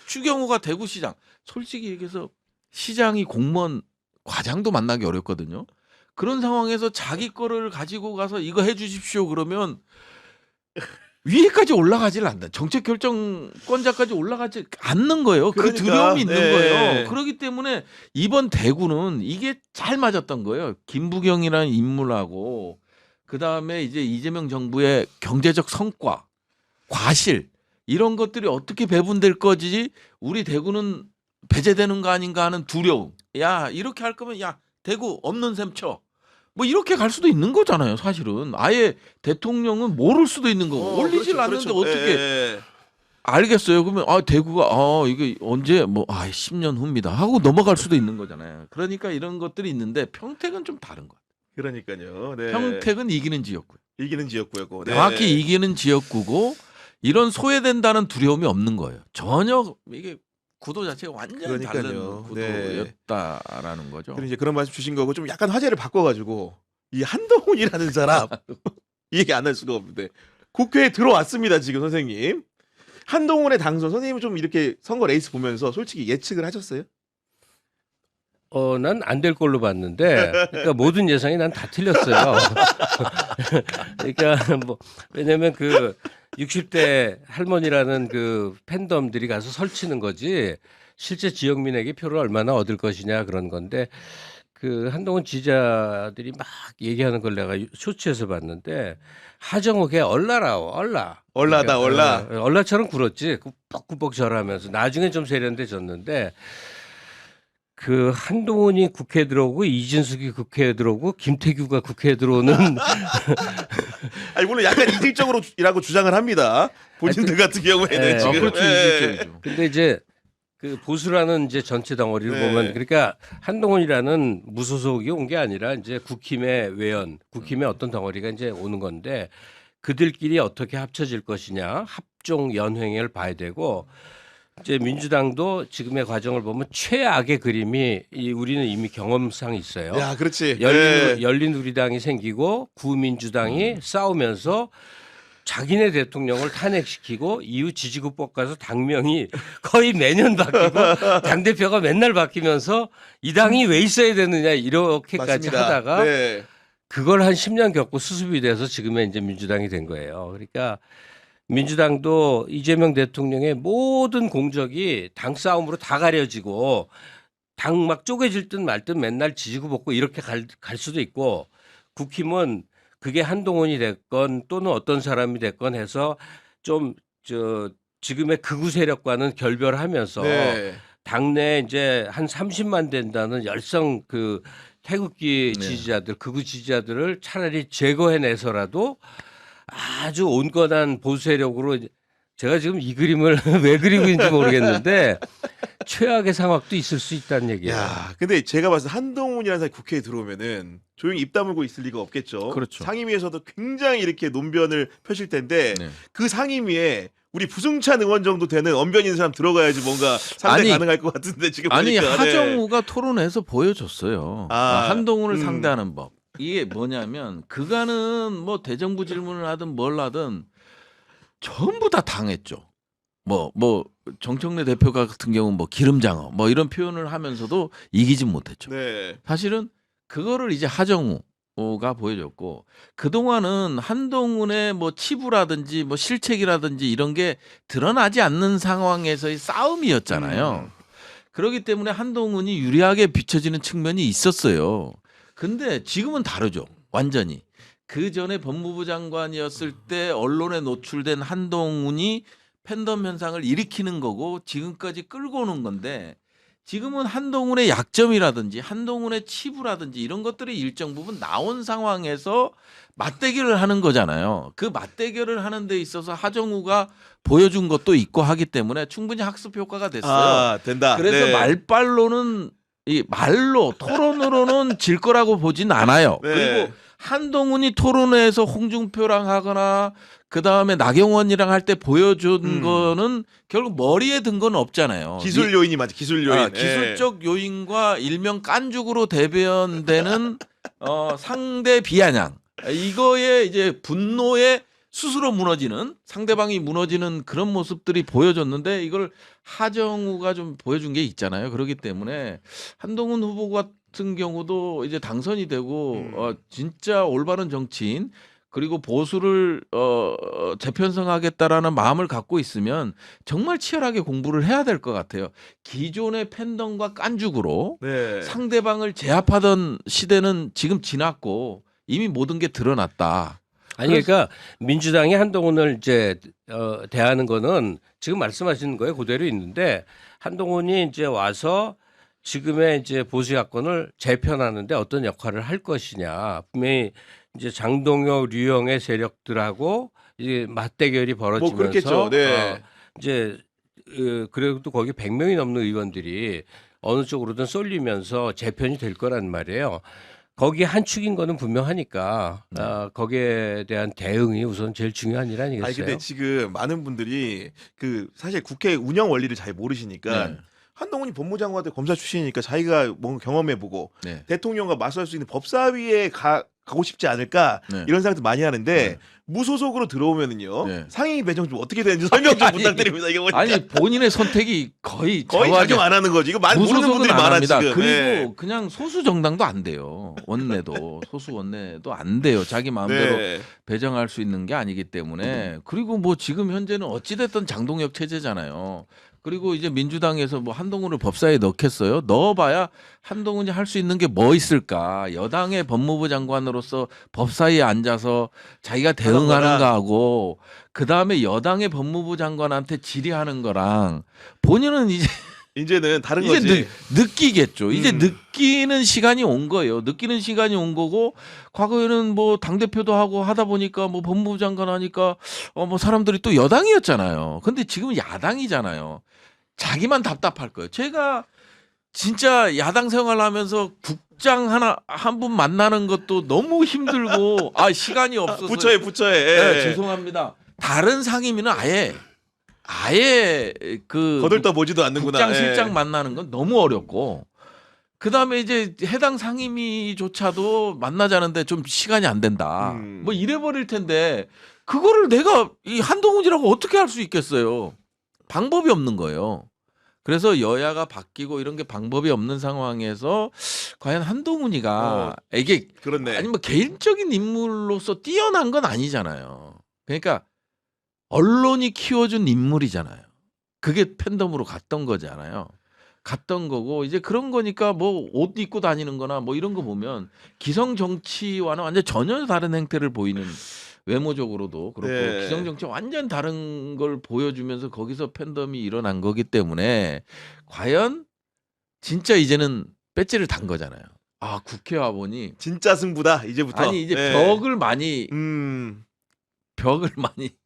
Speaker 2: 추경호가 대구시장 솔직히 얘기해서 시장이 공무원 과장도 만나기 어렵거든요. 그런 상황에서 자기 거를 가지고 가서 이거 해 주십시오 그러면 위에까지 올라가질 않는다. 정책 결정권자까지 올라가지 않는 거예요.
Speaker 1: 그러니까,
Speaker 2: 그 두려움이 있는
Speaker 1: 네.
Speaker 2: 거예요. 그렇기 때문에 이번 대구는 이게 잘 맞았던 거예요. 김부경이라는 인물하고 그다음에 이제 이재명 정부의 경제적 성과, 과실 이런 것들이 어떻게 배분될 거지? 우리 대구는 배제되는 거 아닌가 하는 두려움. 야 이렇게 할 거면 야 대구 없는 셈 쳐. 뭐 이렇게 갈 수도 있는 거잖아요. 사실은 아예 대통령은 모를 수도 있는 거고 올리질
Speaker 1: 그렇죠,
Speaker 2: 않는데
Speaker 1: 그렇죠.
Speaker 2: 어떻게
Speaker 1: 예.
Speaker 2: 알겠어요. 그러면 대구가 이게 언제 10년 후입니다 하고 넘어갈 수도 있는 거잖아요. 그러니까 이런 것들이 있는데 평택은 좀 다른 거예요.
Speaker 1: 그러니까요. 네.
Speaker 2: 평택은 이기는 지역구.
Speaker 1: 이기는 지역구였고 네.
Speaker 2: 정확히 이기는 지역구고 이런 소외된다는 두려움이 없는 거예요. 전혀 이게 구도 자체가 완전히
Speaker 1: 그러니까요.
Speaker 2: 다른 구도였다라는 거죠.
Speaker 1: 그리고 이제 그런 말씀 주신 거고 좀 약간 화제를 바꿔가지고 이 한동훈이라는 사람 이 얘기 안 할 수가 없는데 국회에 들어왔습니다 지금 선생님. 한동훈의 당선 선생님은 좀 이렇게 선거 레이스 보면서 솔직히 예측을 하셨어요?
Speaker 3: 난 안 될 걸로 봤는데, 그러니까 모든 예상이 난 다 틀렸어요. 그러니까 뭐 왜냐면 그 60대 할머니라는 그 팬덤들이 가서 설치는 거지 실제 지역민에게 표를 얼마나 얻을 것이냐 그런 건데 그 한동훈 지지자들이 막 얘기하는 걸 내가 쇼츠에서 봤는데 하정우 걔 얼라라오 얼라.
Speaker 1: 얼라다, 얼라.
Speaker 3: 얼라처럼 굴었지. 꾸벅꾸벅 절하면서 나중에 좀 세련돼졌는데 그 한동훈이 국회에 들어오고 이준석이 국회에 들어오고 김태규가 국회에 들어오는
Speaker 1: 아니 물론 약간 이질적으로라고 주장을 합니다. 본인들 같은 경우에는
Speaker 3: 예.
Speaker 1: 지금.
Speaker 2: 그렇죠. 이질적이죠.
Speaker 3: 근데 이제 그 보수라는 이제 전체 덩어리를
Speaker 1: 네.
Speaker 3: 보면 그러니까 한동훈이라는 무소속이 온 게 아니라 이제 국힘의 외연, 국힘의 어떤 덩어리가 이제 오는 건데 그들끼리 어떻게 합쳐질 것이냐 합종 연횡을 봐야 되고 이제 민주당도 지금의 과정을 보면 최악의 그림이 우리는 이미 경험상 있어요.
Speaker 1: 야, 그렇지.
Speaker 3: 열린 우리당이 생기고 구민주당이 싸우면서 자기네 대통령을 탄핵시키고 이후 지지구법 가서 당명이 거의 매년 바뀌고 당대표가 맨날 바뀌면서 이 당이 왜 있어야 되느냐 이렇게까지
Speaker 1: 맞습니다.
Speaker 3: 하다가
Speaker 1: 네.
Speaker 3: 그걸 한 10년 겪고 수습이 돼서 지금의 이제 민주당이 된 거예요. 그러니까 민주당도 이재명 대통령의 모든 공적이 당 싸움으로 다 가려지고 당 막 쪼개질 듯 말 듯 맨날 지지고 볶고 이렇게 갈 수도 있고 국힘은 그게 한동훈이 됐건 또는 어떤 사람이 됐건 해서 좀 지금의 극우 세력과는 결별하면서
Speaker 1: 네.
Speaker 3: 당내 이제 한 30만 된다는 열성 그 태극기
Speaker 2: 네.
Speaker 3: 지지자들 극우 지지자들을 차라리 제거해내서라도 아주 온건한 보수 세력으로 제가 지금 이 그림을 왜 그리고 있는지 모르겠는데 최악의 상황도 있을 수 있다는 얘기예요.
Speaker 1: 야, 근데 제가 봤을 때 한동훈이라는 사람이 국회에 들어오면은 조용히 입 다물고 있을 리가 없겠죠.
Speaker 2: 그렇죠.
Speaker 1: 상임위에서도 굉장히 이렇게 논변을 펼칠 텐데
Speaker 2: 네.
Speaker 1: 그 상임위에 우리 부승찬 의원 정도 되는 언변 있는 사람 들어가야지 뭔가 상대
Speaker 2: 아니,
Speaker 1: 가능할 것 같은데 지금
Speaker 2: 아니
Speaker 1: 보니까.
Speaker 2: 하정우가 토론에서 보여줬어요.
Speaker 1: 아,
Speaker 2: 한동훈을 상대하는 법. 이게 뭐냐면 그간은 뭐 대정부 질문을 하든 뭘 하든 전부 다 당했죠. 뭐 정청래 대표 같은 경우는 뭐 기름장어 뭐 이런 표현을 하면서도 이기진 못했죠.
Speaker 1: 네.
Speaker 2: 사실은 그거를 이제 하정우가 보여줬고 그동안은 한동훈의 뭐 치부라든지 뭐 실책이라든지 이런 게 드러나지 않는 상황에서의 싸움이었잖아요. 그렇기 때문에 한동훈이 유리하게 비춰지는 측면이 있었어요. 근데 지금은 다르죠. 완전히. 그 전에 법무부 장관이었을 때 언론에 노출된 한동훈이 팬덤 현상을 일으키는 거고 지금까지 끌고 오는 건데 지금은 한동훈의 약점이라든지 한동훈의 치부라든지 이런 것들이 일정 부분 나온 상황에서 맞대결을 하는 거잖아요. 그 맞대결을 하는 데 있어서 하정우가 보여준 것도 있고 하기 때문에 충분히 학습 효과가 됐어요.
Speaker 1: 아, 된다.
Speaker 2: 그래서
Speaker 1: 네.
Speaker 2: 말발로는 이 말로 토론으로는 질 거라고 보진 않아요.
Speaker 1: 네.
Speaker 2: 그리고 한동훈이 토론회에서 홍준표랑 하거나 그 다음에 나경원이랑 할 때 보여준 거는 결국 머리에 든 건 없잖아요.
Speaker 1: 기술 요인이 맞지. 기술 요인.
Speaker 2: 기술적 요인과 일명 깐죽으로 대변되는 상대 비아냥 이거에 이제 분노에 스스로 무너지는 상대방이 무너지는 그런 모습들이 보여졌는데 이걸 하정우가 좀 보여준 게 있잖아요. 그렇기 때문에 한동훈 후보 같은 경우도 이제 당선이 되고 진짜 올바른 정치인 그리고 보수를 재편성하겠다라는 마음을 갖고 있으면 정말 치열하게 공부를 해야 될 것 같아요. 기존의 팬덤과 깐죽으로
Speaker 1: 네.
Speaker 2: 상대방을 제압하던 시대는 지금 지났고 이미 모든 게 드러났다.
Speaker 3: 아니 그러니까 민주당이 한동훈을 이제 대하는 거는 지금 말씀하시는 거에 그대로 있는데 한동훈이 이제 와서 지금의 이제 보수 야권을 재편하는데 어떤 역할을 할 것이냐 분명히 이제 장동혁, 류영의 세력들하고 이제 맞대결이 벌어지면서
Speaker 1: 뭐 그렇겠죠. 네.
Speaker 3: 이제 그래도 거기 100명이 넘는 의원들이 어느 쪽으로든 쏠리면서 재편이 될 거란 말이에요. 거기 한 축인 거는 분명하니까 거기에 대한 대응이 우선 제일 중요한 일 아니겠어요?
Speaker 1: 아니 근데 지금 많은 분들이 그 사실 국회 운영 원리를 잘 모르시니까
Speaker 2: 네.
Speaker 1: 한동훈이 법무장관한테 검사 출신이니까 자기가 뭔가 경험해보고
Speaker 2: 네.
Speaker 1: 대통령과 맞설 수 있는 법사위에 가고 싶지 않을까
Speaker 2: 네.
Speaker 1: 이런 생각도 많이 하는데
Speaker 2: 네.
Speaker 1: 무소속으로 들어오면은요
Speaker 2: 네.
Speaker 1: 상임위 배정 좀 어떻게 되는지 설명 좀
Speaker 2: 아니,
Speaker 1: 부탁드립니다. 이거 보니까
Speaker 2: 아니 본인의 선택이 거의
Speaker 1: 작용 안 하는 거지. 이거 많이 모르는
Speaker 2: 무소속은
Speaker 1: 분들이
Speaker 2: 안
Speaker 1: 많아
Speaker 2: 합니다.
Speaker 1: 지금.
Speaker 2: 그리고
Speaker 1: 네.
Speaker 2: 그냥 소수 정당도 안 돼요. 원내도 소수 원내도 안 돼요. 자기 마음대로
Speaker 1: 네.
Speaker 2: 배정할 수 있는 게 아니기 때문에 그리고 뭐 지금 현재는 어찌 됐든 장동혁 체제잖아요. 그리고 이제 민주당에서 뭐 한동훈을 법사위에 넣겠어요? 넣어봐야 한동훈이 할 수 있는 게 뭐 있을까? 여당의 법무부 장관으로서 법사위에 앉아서 자기가 대응하는 거하고 그 다음에 여당의 법무부 장관한테 질의하는 거랑 본인은
Speaker 1: 이제는 다른
Speaker 2: 이제
Speaker 1: 거지.
Speaker 2: 느끼겠죠. 이제
Speaker 1: 음.
Speaker 2: 느끼는 시간이 온 거예요. 느끼는 시간이 온 거고 과거에는 뭐 당대표도 하고 하다 보니까 뭐 법무부 장관 하니까 뭐 사람들이 또 여당이었잖아요. 근데 지금은 야당이잖아요. 자기만 답답할 거예요. 제가 진짜 야당 생활하면서 국장 한 분 만나는 것도 너무 힘들고 시간이 없어서
Speaker 1: 부처에.
Speaker 2: 네, 죄송합니다. 다른 상임위는 아예 그
Speaker 1: 거들떠 보지도 않는구나.
Speaker 2: 국장
Speaker 1: 예.
Speaker 2: 실장 만나는 건 너무 어렵고 그다음에 이제 해당 상임위조차도 만나자는데 좀 시간이 안 된다. 뭐 이래 버릴 텐데 그거를 내가 이 한동훈이라고 어떻게 할 수 있겠어요. 방법이 없는 거예요. 그래서 여야가 바뀌고 이런 게 방법이 없는 상황에서 과연 한동훈이가 이게
Speaker 1: 그렇네.
Speaker 2: 아니 뭐 개인적인 인물로서 뛰어난 건 아니잖아요. 그러니까 언론이 키워준 인물이잖아요. 그게 팬덤으로 갔던 거잖아요. 갔던 거고 이제 그런 거니까 뭐 옷 입고 다니는 거나 뭐 이런 거 보면 기성 정치와는 완전 전혀 다른 행태를 보이는 외모적으로도 그렇고
Speaker 1: 네.
Speaker 2: 기성 정치 완전 다른 걸 보여주면서 거기서 팬덤이 일어난 거기 때문에 과연 진짜 이제는 배지를 단 거잖아요. 국회와 보니
Speaker 1: 진짜 승부다 이제부터.
Speaker 2: 아니 이제
Speaker 1: 예.
Speaker 2: 벽을 많이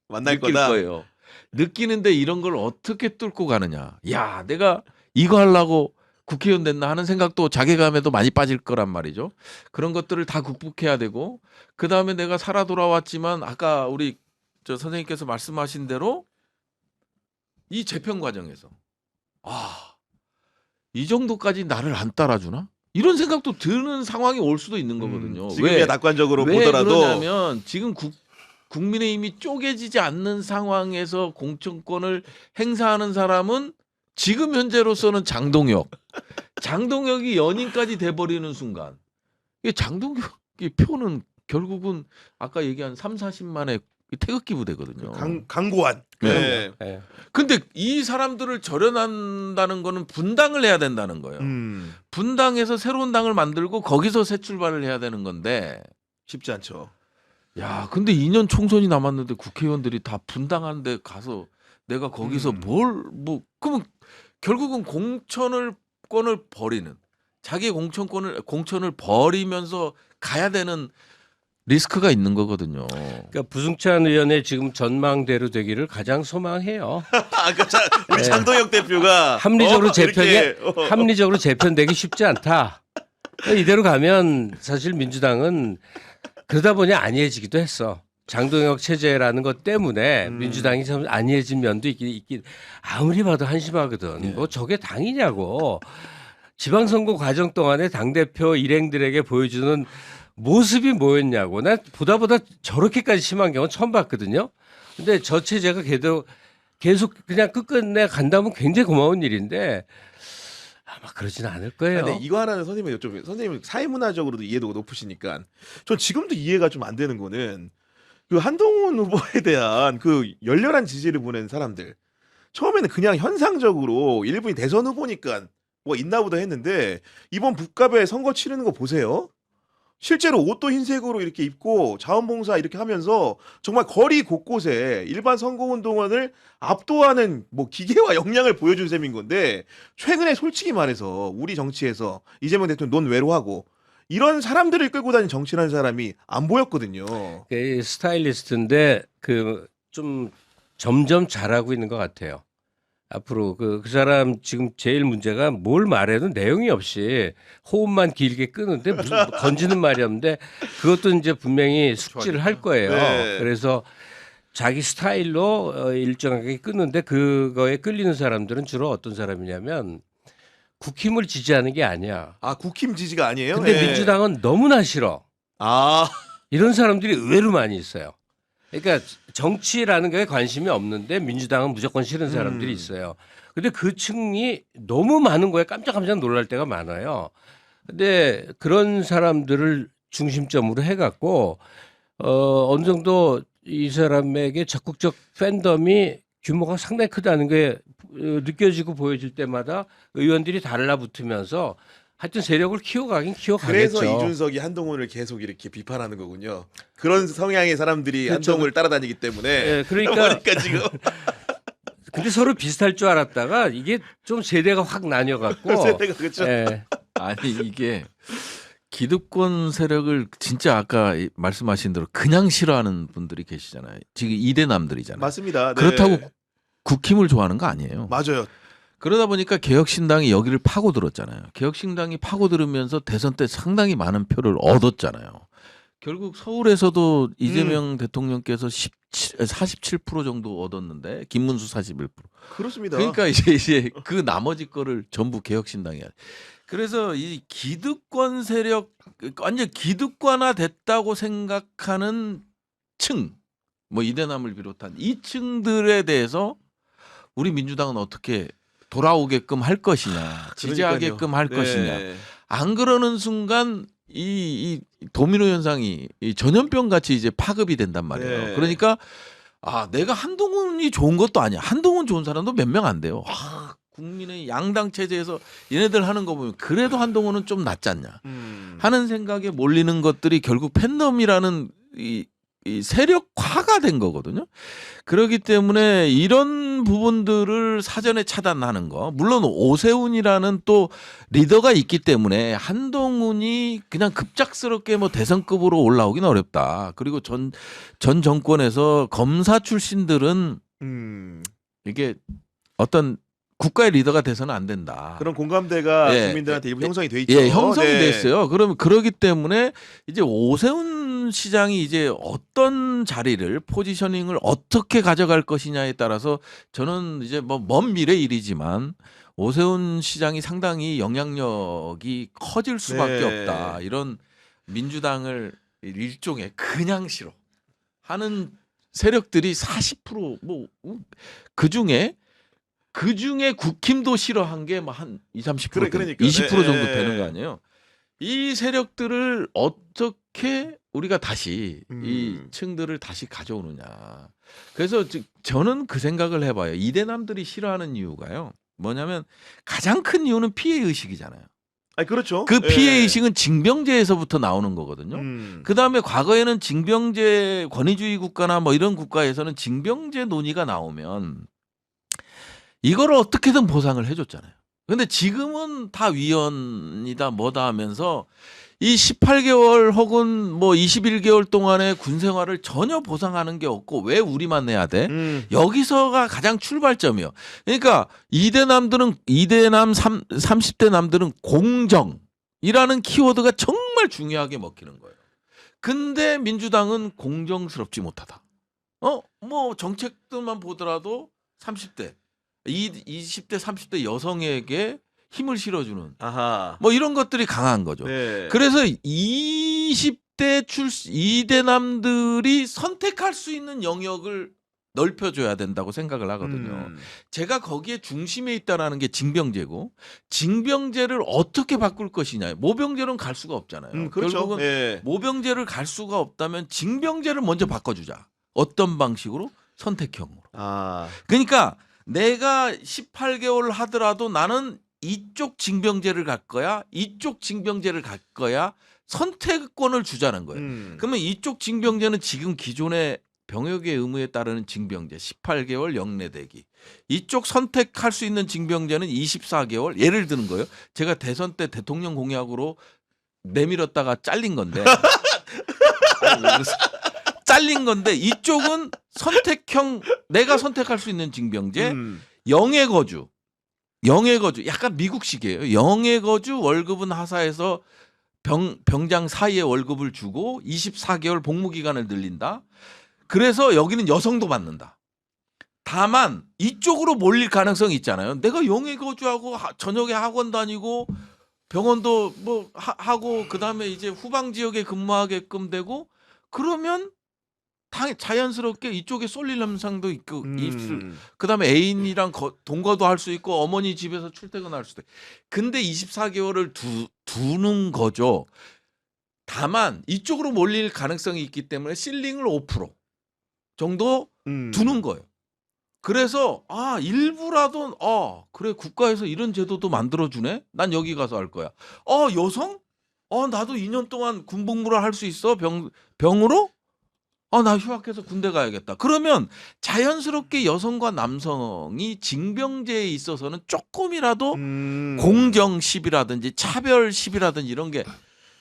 Speaker 1: 만날
Speaker 2: 느낄
Speaker 1: 거다.
Speaker 2: 거예요. 느끼는데 이런 걸 어떻게 뚫고 가느냐. 야, 내가 이거 하려고 국회의원 됐나 하는 생각도 자괴감에도 많이 빠질 거란 말이죠. 그런 것들을 다 극복해야 되고 그다음에 내가 살아 돌아왔지만 아까 우리 선생님께서 말씀하신 대로 이 재편 과정에서 이 정도까지 나를 안 따라주나? 이런 생각도 드는 상황이 올 수도 있는 거거든요.
Speaker 1: 지금이야 낙관적으로
Speaker 2: 왜
Speaker 1: 보더라도
Speaker 2: 그러냐면 지금 국민의힘이 쪼개지지 않는 상황에서 공천권을 행사하는 사람은 지금 현재로서는 장동혁이 연임까지 돼버리는 순간 이 장동혁의 표는 결국은 아까 얘기한 3-40만의 태극기 부대거든요.
Speaker 1: 강고한.
Speaker 2: 네.
Speaker 3: 네.
Speaker 2: 근데 이 사람들을 절연한다는 거는 분당을 해야 된다는 거예요. 분당에서 새로운 당을 만들고 거기서 새 출발을 해야 되는 건데
Speaker 1: 쉽지 않죠.
Speaker 2: 야, 근데 2년 총선이 남았는데 국회의원들이 다 분당한 데 가서 내가 거기서 그러면 결국은 공천권을 버리는 자기 공천을 버리면서 가야 되는 리스크가 있는 거거든요.
Speaker 3: 그러니까 부승찬 의원의 지금 전망대로 되기를 가장 소망해요.
Speaker 1: 우리 장동혁 대표가
Speaker 3: 합리적으로
Speaker 1: 이렇게,
Speaker 3: 합리적으로 재편되기 쉽지 않다. 이대로 가면 사실 민주당은 그러다 보니 안이해지기도 했어. 장동혁 체제라는 것 때문에 민주당이 참 안이해진 면도 있긴 아무리 봐도 한심하거든.
Speaker 2: 네.
Speaker 3: 뭐 저게 당이냐고. 지방선거 과정 동안에 당대표 일행들에게 보여주는 모습이 뭐였냐고. 난 보다 저렇게까지 심한 경우는 처음 봤거든요. 근데 저 체제가 계속 그냥 끝끝내 간다면 굉장히 고마운 일인데 아마 그러지는 않을 거예요.
Speaker 1: 근데 이거 하나는 선생님이 여쭤보면 선생님은 사회문화적으로도 이해도가 높으시니까 전 지금도 이해가 좀 안 되는 거는 그 한동훈 후보에 대한 그 열렬한 지지를 보낸 사람들 처음에는 그냥 현상적으로 일본이 대선 후보니까 뭐 있나 보다 했는데 이번 북갑에 선거 치르는 거 보세요. 실제로 옷도 흰색으로 이렇게 입고 자원봉사 이렇게 하면서 정말 거리 곳곳에 일반 선거운동원을 압도하는 뭐 기계와 역량을 보여준 셈인 건데 최근에 솔직히 말해서 우리 정치에서 이재명 대통령 논외로하고 이런 사람들을 끌고 다니는 정치라는 사람이 안 보였거든요.
Speaker 3: 그 스타일리스트인데 그 좀 점점 잘하고 있는 것 같아요. 앞으로 그 사람 지금 제일 문제가 뭘 말해도 내용이 없이 호흡만 길게 끄는데 무슨 건지는 말이 없는데 그것도 이제 분명히 숙지를 할 거예요.
Speaker 1: 네.
Speaker 3: 그래서 자기 스타일로 일정하게 끄는데 그거에 끌리는 사람들은 주로 어떤 사람이냐면 국힘을 지지하는 게 아니야.
Speaker 1: 국힘 지지가 아니에요?
Speaker 3: 근데
Speaker 1: 네.
Speaker 3: 민주당은 너무나 싫어. 이런 사람들이 의외로 많이 있어요. 그러니까 정치라는 거에 관심이 없는데 민주당은 무조건 싫은 사람들이 있어요. 근데 그 층이 너무 많은 거에 깜짝깜짝 놀랄 때가 많아요. 근데 그런 사람들을 중심점으로 해갖고 어느 정도 이 사람에게 적극적 팬덤이 규모가 상당히 크다는 게 느껴지고 보여질 때마다 의원들이 달라붙으면서 하여튼 세력을 키워가긴 키워가겠죠.
Speaker 1: 그래서 이준석이 한동훈을 계속 이렇게 비판하는 거군요. 그런 성향의 사람들이
Speaker 3: 그렇죠.
Speaker 1: 한동훈을 따라다니기 때문에.
Speaker 3: 예, 그러니까
Speaker 1: 지금
Speaker 3: 근데 서로 비슷할 줄 알았다가 이게 좀 세대가 확 나뉘어갖고
Speaker 1: 세대가 그렇죠.
Speaker 3: 예,
Speaker 2: 아니 이게 기득권 세력을 진짜 아까 말씀하신 대로 그냥 싫어하는 분들이 계시잖아요. 지금 이대남들이잖아요.
Speaker 1: 맞습니다. 네.
Speaker 2: 그렇다고 국힘을 좋아하는 거 아니에요.
Speaker 1: 맞아요.
Speaker 2: 그러다 보니까 개혁신당이 여기를 파고들었잖아요. 개혁신당이 파고들으면서 대선 때 상당히 많은 표를 얻었잖아요. 결국 서울에서도 이재명 대통령께서 47% 정도 얻었는데 김문수 41%.
Speaker 1: 그렇습니다.
Speaker 2: 그러니까 이제 그 나머지 거를 전부 개혁신당이야. 그래서 이 기득권 세력 완전 기득권화 됐다고 생각하는 층, 뭐 이대남을 비롯한 이 층들에 대해서 우리 민주당은 어떻게 돌아오게끔 할 것이냐, 지지하게끔 할
Speaker 1: 그러니까요.
Speaker 2: 것이냐.
Speaker 1: 네.
Speaker 2: 안 그러는 순간 이 도미노 현상이 이 전염병 같이 이제 파급이 된단 말이에요.
Speaker 1: 네.
Speaker 2: 그러니까 아 내가 한동훈이 좋은 것도 아니야. 한동훈 좋은 사람도 몇 명 안 돼요. 아, 국민의 양당 체제에서 얘네들 하는 거 보면 그래도 한동훈은 좀 낫지 않냐 하는 생각에 몰리는 것들이 결국 팬덤이라는 이 세력화가 된 거거든요. 그렇기 때문에 이런 부분들을 사전에 차단하는 거. 물론 오세훈이라는 또 리더가 있기 때문에 한동훈이 그냥 급작스럽게 뭐 대선급으로 올라오긴 어렵다. 그리고 전 정권에서 검사 출신들은 이게 어떤 국가의 리더가 돼서는 안 된다.
Speaker 1: 그런 공감대가
Speaker 2: 예.
Speaker 1: 국민들한테 일부 형성이 돼 있죠.
Speaker 2: 예, 형성이
Speaker 1: 네.
Speaker 2: 돼 있어요. 그러면 그러기 때문에 이제 오세훈 시장이 이제 어떤 자리를 포지셔닝을 어떻게 가져갈 것이냐에 따라서 저는 이제 뭐 먼 미래 일이지만 오세훈 시장이 상당히 영향력이 커질 수밖에
Speaker 1: 네.
Speaker 2: 없다. 이런 민주당을 일종의 그냥 싫어 하는 세력들이 40%뭐 그중에 국힘도 싫어한 게 뭐 한 20, 30%
Speaker 1: 그러니까.
Speaker 2: 20% 정도
Speaker 1: 네.
Speaker 2: 되는 거 아니에요. 이 세력들을 어떻게 우리가 다시 이 층들을 다시 가져오느냐. 그래서 저는 그 생각을 해봐요. 이대남들이 싫어하는 이유가요. 뭐냐면 가장 큰 이유는 피해 의식이잖아요.
Speaker 1: 아, 그렇죠.
Speaker 2: 그 피해
Speaker 1: 예.
Speaker 2: 의식은 징병제에서부터 나오는 거거든요. 그 다음에 과거에는 징병제 권위주의 국가나 뭐 이런 국가에서는 징병제 논의가 나오면 이걸 어떻게든 보상을 해줬잖아요. 근데 지금은 다 위헌이다 뭐다 하면서 이 18개월 혹은 뭐 21개월 동안의 군 생활을 전혀 보상하는 게 없고 왜 우리만 내야 돼? 여기서가 가장 출발점이에요. 그러니까 이대남 30대 남들은 공정이라는 키워드가 정말 중요하게 먹히는 거예요. 근데 민주당은 공정스럽지 못하다. 뭐 정책들만 보더라도 30대 20대 30대 여성에게 힘을 실어주는
Speaker 1: 아하.
Speaker 2: 뭐 이런 것들이 강한 거죠.
Speaker 1: 네.
Speaker 2: 그래서 20대 이대남들이 선택할 수 있는 영역을 넓혀줘야 된다고 생각을 하거든요. 제가 거기에 중심에 있다라는 게 징병제고 징병제를 어떻게 바꿀 것이냐. 모병제로는 갈 수가 없잖아요.
Speaker 1: 그렇죠.
Speaker 2: 결국은
Speaker 1: 예.
Speaker 2: 모병제를 갈 수가 없다면 징병제를 먼저 바꿔주자. 어떤 방식으로? 선택형으로.
Speaker 1: 아.
Speaker 2: 그러니까 내가 18개월 하더라도 나는 이쪽 징병제를 갈 거야, 이쪽 징병제를 갈 거야 선택권을 주자는 거예요. 그러면 이쪽 징병제는 지금 기존의 병역의 의무에 따르는 징병제 18개월 영내대기. 이쪽 선택할 수 있는 징병제는 24개월. 예를 드는 거예요. 제가 대선 때 대통령 공약으로 내밀었다가 잘린 건데. 아니, 왜 그러세요? 잘린 건데 이쪽은 선택형 내가 선택할 수 있는 징병제 영해 거주 약간 미국식이에요. 영해 거주 월급은 하사해서 병장 사이에 월급을 주고 24개월 복무 기간을 늘린다. 그래서 여기는 여성도 받는다. 다만 이쪽으로 몰릴 가능성이 있잖아요. 내가 영해 거주하고 저녁에 학원 다니고 병원도 뭐 하고 그다음에 이제 후방 지역에 근무하게끔 되고 그러면 자연스럽게 이쪽에 쏠릴 현상도 있고 그다음에 애인이랑 동거도 할 수 있고 어머니 집에서 출퇴근할 수도 있고. 근데 24개월을 두는 거죠. 다만 이쪽으로 몰릴 가능성이 있기 때문에 실링을 5% 정도 두는 거예요. 그래서 일부라도 그래 국가에서 이런 제도도 만들어주네. 난 여기 가서 할 거야. 여성? 나도 2년 동안 군복무를 할 수 있어. 병으로? 나 휴학해서 군대 가야겠다. 그러면 자연스럽게 여성과 남성이 징병제에 있어서는 조금이라도 공정십이라든지 차별십이라든지 이런 게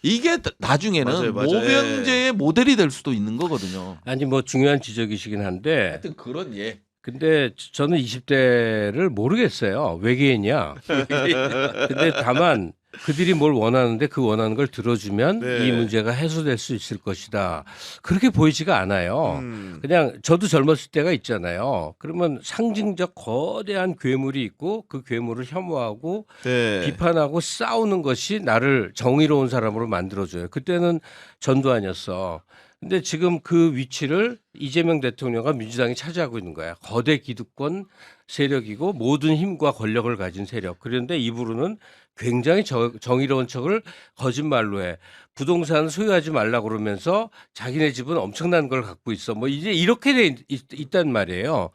Speaker 2: 이게 나중에는
Speaker 1: 맞아요, 맞아요.
Speaker 2: 모병제의 모델이 될 수도 있는 거거든요.
Speaker 3: 아니 뭐 중요한 지적이시긴 한데
Speaker 2: 하여튼 그런
Speaker 3: 근데 저는 20대를 모르겠어요. 외계인이야. 근데 다만 그들이 뭘 원하는데 그 원하는 걸 들어주면
Speaker 1: 네.
Speaker 3: 이 문제가 해소될 수 있을 것이다. 그렇게 보이지가 않아요.
Speaker 1: 음.
Speaker 3: 그냥 저도 젊었을 때가 있잖아요. 그러면 상징적 거대한 괴물이 있고 그 괴물을 혐오하고
Speaker 1: 네.
Speaker 3: 비판하고 싸우는 것이 나를 정의로운 사람으로 만들어줘요. 그때는 전두환이었어. 근데 지금 그 위치를 이재명 대통령과 민주당이 차지하고 있는 거야. 거대 기득권 세력이고 모든 힘과 권력을 가진 세력. 그런데 입으로는 굉장히 정의로운 척을 거짓말로 해. 부동산을 소유하지 말라 그러면서 자기네 집은 엄청난 걸 갖고 있어. 뭐 이제 이렇게 돼 있단 말이에요.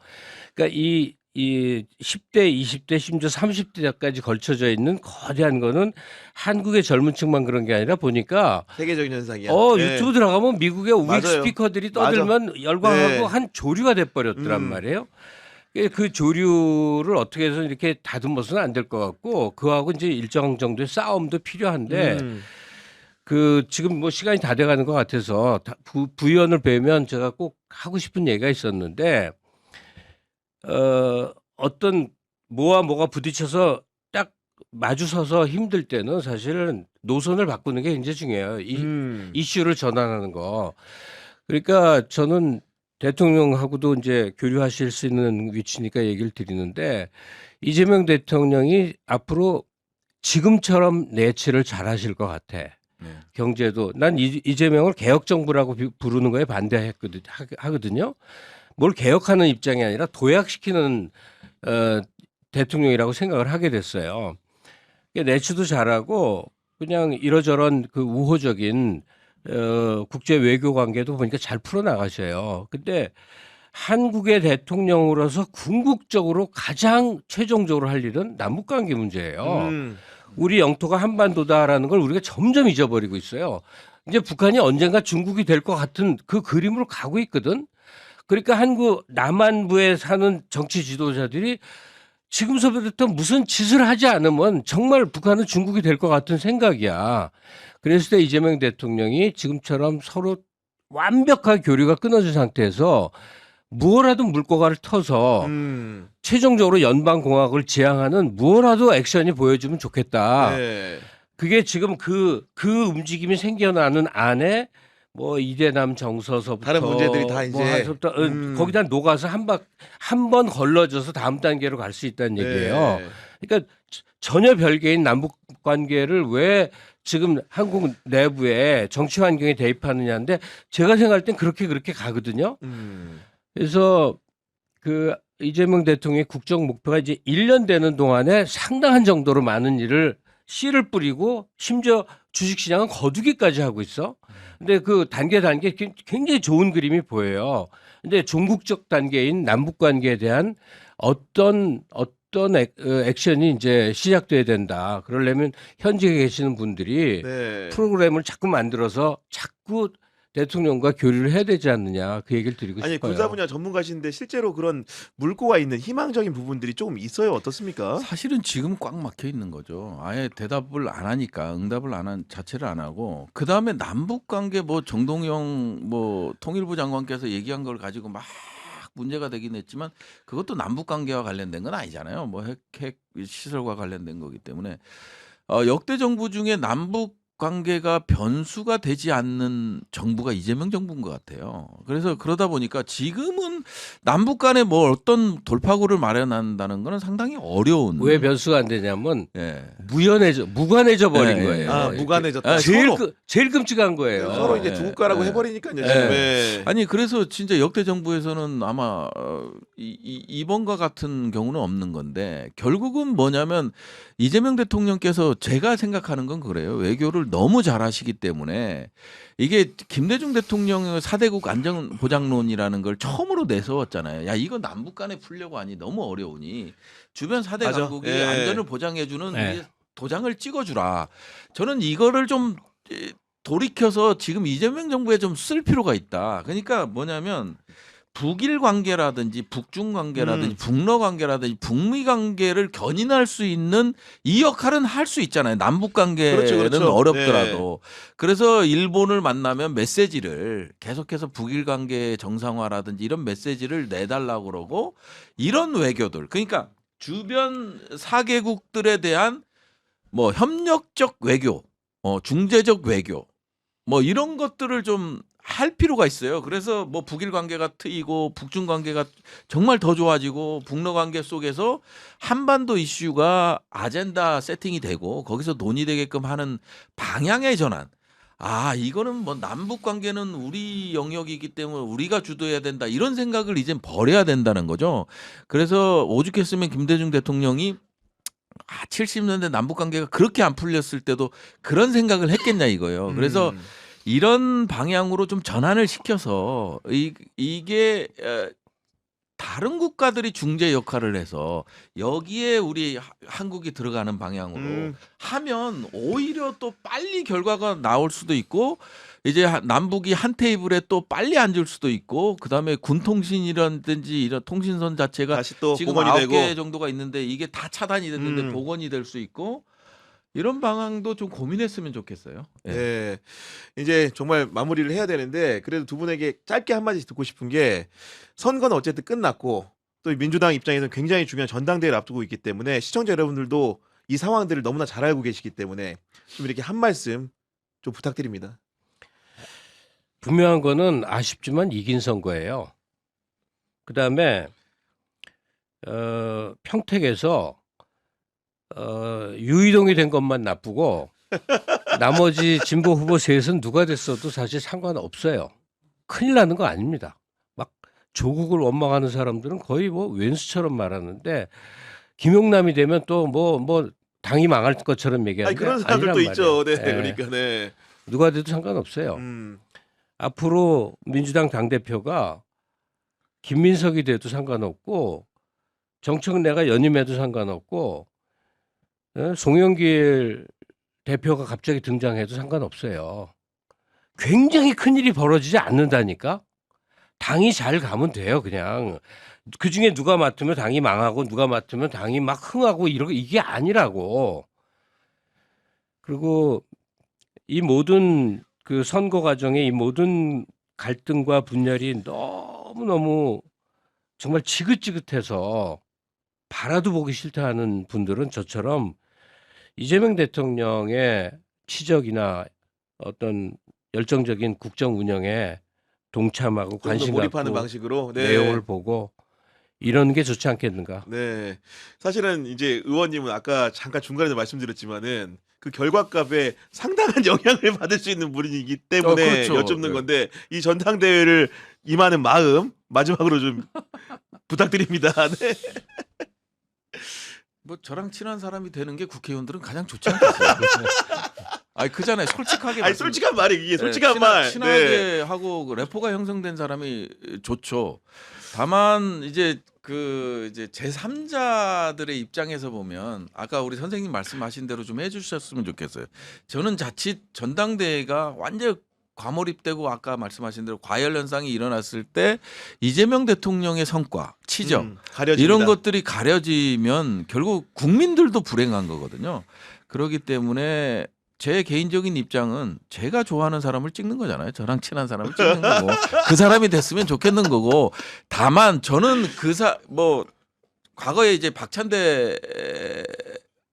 Speaker 3: 그러니까 이 10대, 20대, 심지어 30대까지 걸쳐져 있는 거대한 거는 한국의 젊은 층만 그런 게 아니라 보니까
Speaker 1: 세계적인 현상이야.
Speaker 3: 유튜브 들어가면 미국의 우익
Speaker 1: 맞아요.
Speaker 3: 스피커들이 떠들면 열광하고
Speaker 1: 네.
Speaker 3: 한 조류가 돼버렸더란 말이에요. 그 조류를 어떻게 해서 이렇게 다듬어서는 안 될 것 같고 그하고 이제 일정 정도의 싸움도 필요한데 그 지금 뭐 시간이 다 돼가는 것 같아서 부위원을 뵈면 제가 꼭 하고 싶은 얘기가 있었는데 어떤 뭐와 뭐가 부딪혀서 딱 마주서서 힘들 때는 사실은 노선을 바꾸는 게 굉장히 중요해요. 이슈를 전환하는 거. 그러니까 저는 대통령하고도 이제 교류하실 수 있는 위치니까 얘기를 드리는데 이재명 대통령이 앞으로 지금처럼 내치를 잘하실 것 같아. 경제도 난 이재명을 개혁정부라고 부르는 거에 반대하거든요. 뭘 개혁하는 입장이 아니라 도약시키는 대통령이라고 생각을 하게 됐어요. 내치도 잘하고 그냥 이러저런 그 우호적인 국제 외교 관계도 보니까 잘 풀어나가셔요. 근데 한국의 대통령으로서 궁극적으로 가장 최종적으로 할 일은 남북관계 문제예요. 우리 영토가 한반도다라는 걸 우리가 점점 잊어버리고 있어요. 이제 북한이 언젠가 중국이 될 것 같은 그 그림으로 가고 있거든. 그러니까 한국 남한부에 사는 정치 지도자들이 지금서부터 무슨 짓을 하지 않으면 정말 북한은 중국이 될 것 같은 생각이야. 그랬을 때 이재명 대통령이 지금처럼 서로 완벽하게 교류가 끊어진 상태에서 무엇라도 물꼬가를 터서 최종적으로 연방공화국을 지향하는 무엇라도 액션이 보여주면 좋겠다.
Speaker 1: 네.
Speaker 3: 그게 지금 그 움직임이 생겨나는 안에 뭐 이대남 정서서부터
Speaker 1: 다른 문제들이 다 이제
Speaker 3: 거기다 녹아서 한 번 걸러져서 다음 단계로 갈 수 있다는 얘기예요.
Speaker 1: 네.
Speaker 3: 그러니까 전혀 별개인 남북 관계를 왜 지금 한국 내부에 정치 환경에 대입하느냐인데 제가 생각할 땐 그렇게 가거든요. 그래서 그 이재명 대통령의 국정 목표가 이제 1년 되는 동안에 상당한 정도로 많은 일을 씨를 뿌리고 심지어 주식시장은 거두기까지 하고 있어. 근데 그 단계 굉장히 좋은 그림이 보여요. 근데 종국적 단계인 남북 관계에 대한 어떤 액션이 이제 시작돼야 된다. 그러려면 현직에 계시는 분들이
Speaker 1: 네.
Speaker 3: 프로그램을 자꾸 만들어서 자꾸 대통령과 교류를 해야 되지 않느냐 그 얘기를 드리고
Speaker 1: 아니
Speaker 3: 싶어요.
Speaker 1: 군사 분야 전문가신데 실제로 그런 물꼬가 있는 희망적인 부분들이 조금 있어요. 어떻습니까?
Speaker 2: 사실은 지금 꽉 막혀 있는 거죠. 아예 대답을 안 하니까 응답을 자체를 안 하고 그 다음에 남북 관계 뭐 정동영 뭐 통일부 장관께서 얘기한 걸 가지고 막 문제가 되긴 했지만 그것도 남북 관계와 관련된 건 아니잖아요. 뭐 핵 시설과 관련된 거기 때문에 역대 정부 중에 남북 관계가 변수가 되지 않는 정부가 이재명 정부인 것 같아요. 그래서 그러다 보니까 지금은 남북 간에 뭐 어떤 돌파구를 마련한다는 거는 상당히 어려운.
Speaker 3: 왜 변수가 안 되냐면
Speaker 2: 예.
Speaker 3: 무관해져 버린
Speaker 2: 예,
Speaker 3: 거예요.
Speaker 1: 아 무관해졌다.
Speaker 3: 제일 끔찍한 거예요.
Speaker 1: 서로 이제 두 국가라고
Speaker 2: 예.
Speaker 1: 해버리니까요. 지금.
Speaker 3: 예.
Speaker 1: 예.
Speaker 2: 아니 그래서 진짜 역대 정부에서는 아마 이번과 같은 경우는 없는 건데 결국은 뭐냐면 이재명 대통령께서 제가 생각하는 건 그래요. 외교를 너무 잘하시기 때문에 이게 김대중 대통령의 4대국 안전보장론이라는 걸 처음으로 내세웠잖아요. 야, 이거 남북 간에 풀려고 하니 너무 어려우니 주변 4대
Speaker 1: 맞아.
Speaker 2: 강국이
Speaker 1: 예.
Speaker 2: 안전을 보장해주는
Speaker 3: 네.
Speaker 2: 이 도장을 찍어주라. 저는 이거를 좀 돌이켜서 지금 이재명 정부에 좀 쓸 필요가 있다. 그러니까 뭐냐면 북일 관계라든지 북중 관계라든지 북러 관계라든지 북미 관계를 견인할 수 있는 이 역할은 할 수 있잖아요. 남북 관계는
Speaker 1: 그렇죠, 그렇죠.
Speaker 2: 어렵더라도. 그래서 일본을 만나면 메시지를 계속해서 북일 관계 정상화라든지 이런 메시지를 내달라고 그러고 이런 외교들. 그러니까 주변 4개국들에 대한 뭐 협력적 외교, 중재적 외교 뭐 이런 것들을 좀 할 필요가 있어요. 그래서 뭐 북일 관계가 트이고 북중 관계가 정말 더 좋아지고 북러 관계 속에서 한반도 이슈가 아젠다 세팅이 되고 거기서 논의되게끔 하는 방향의 전환. 아, 이거는 뭐 남북 관계는 우리 영역이기 때문에 우리가 주도해야 된다. 이런 생각을 이젠 버려야 된다는 거죠. 그래서 오죽했으면 김대중 대통령이 70년대 남북 관계가 그렇게 안 풀렸을 때도 그런 생각을 했겠냐 이거예요. 그래서 이런 방향으로 좀 전환을 시켜서 이게 다른 국가들이 중재 역할을 해서 여기에 우리 한국이 들어가는 방향으로 하면 오히려 또 빨리 결과가 나올 수도 있고 이제 남북이 한 테이블에 또 빨리 앉을 수도 있고 그다음에 군통신이라든지 이런 통신선 자체가
Speaker 1: 다시 또
Speaker 2: 지금
Speaker 1: 복원이
Speaker 2: 9개
Speaker 1: 되고.
Speaker 2: 정도가 있는데 이게 다 차단이 됐는데 복원이 될 수 있고 이런 방향도 좀 고민했으면 좋겠어요. 예.
Speaker 1: 네. 이제 정말 마무리를 해야 되는데 그래도 두 분에게 짧게 한마디 듣고 싶은 게 선거는 어쨌든 끝났고 또 민주당 입장에서는 굉장히 중요한 전당대회를 앞두고 있기 때문에 시청자 여러분들도 이 상황들을 너무나 잘 알고 계시기 때문에 좀 이렇게 한 말씀 좀 부탁드립니다.
Speaker 3: 분명한 거는 아쉽지만 이긴 선거예요. 그다음에 평택에서 유이동이 된 것만 나쁘고 나머지 진보 후보 셋은 누가 됐어도 사실 상관없어요. 큰일 나는 거 아닙니다. 막 조국을 원망하는 사람들은 거의 뭐 왼수처럼 말하는데 김용남이 되면 또 뭐 당이 망할 것처럼
Speaker 1: 아니
Speaker 3: 얘기하는데
Speaker 1: 그런 사람들도
Speaker 3: 아니란
Speaker 1: 있죠. 네.
Speaker 3: 말이에요.
Speaker 1: 그러니까 네.
Speaker 3: 누가 돼도 상관없어요. 앞으로 민주당 당대표가 김민석이 돼도 상관없고 정청래가 연임해도 상관없고 송영길 대표가 갑자기 등장해도 상관없어요. 굉장히 큰일이 벌어지지 않는다니까. 당이 잘 가면 돼요. 그냥 그중에 누가 맡으면 당이 망하고 누가 맡으면 당이 막 흥하고 이게 아니라고. 그리고 이 모든 그 선거 과정에 이 모든 갈등과 분열이 너무너무 정말 지긋지긋해서 바라도 보기 싫다 하는 분들은 저처럼 이재명 대통령의 치적이나 어떤 열정적인 국정 운영에 동참하고
Speaker 1: 좀 더
Speaker 3: 관심
Speaker 1: 몰입하는
Speaker 3: 갖고
Speaker 1: 방식으로 네.
Speaker 3: 내용을 보고 이런 게 좋지 않겠는가.
Speaker 1: 네. 사실은 이제 의원님은 아까 잠깐 중간에서 말씀드렸지만은 그 결과값에 상당한 영향을 받을 수 있는 분이기 때문에
Speaker 2: 그렇죠.
Speaker 1: 여쭙는 건데 이 전당대회를 임하는 마음 마지막으로 좀 부탁드립니다. 네.
Speaker 2: 뭐 저랑 친한 사람이 되는 게 국회의원들은 가장 좋지 않겠어요. 아니 그잖아요. 솔직하게
Speaker 1: 아니
Speaker 2: 말씀.
Speaker 1: 솔직한 말이 이게
Speaker 2: 네,
Speaker 1: 솔직한 말.
Speaker 2: 친하게
Speaker 1: 네.
Speaker 2: 하고 그 래퍼가 형성된 사람이 좋죠. 다만 이제 그 이제 제3자들의 입장에서 보면 아까 우리 선생님 말씀하신 대로 좀 해주셨으면 좋겠어요. 저는 자칫 전당대회가 완전 과몰입되고 아까 말씀하신 대로 과열 현상이 일어났을 때 이재명 대통령의 성과, 치적
Speaker 1: 가려집니다.
Speaker 2: 이런 것들이 가려지면 결국 국민들도 불행한 거거든요. 그렇기 때문에 제 개인적인 입장은 제가 좋아하는 사람을 찍는 거잖아요. 저랑 친한 사람을 찍는 거고 그 사람이 됐으면 좋겠는 거고 다만 저는 뭐 과거에 이제 박찬대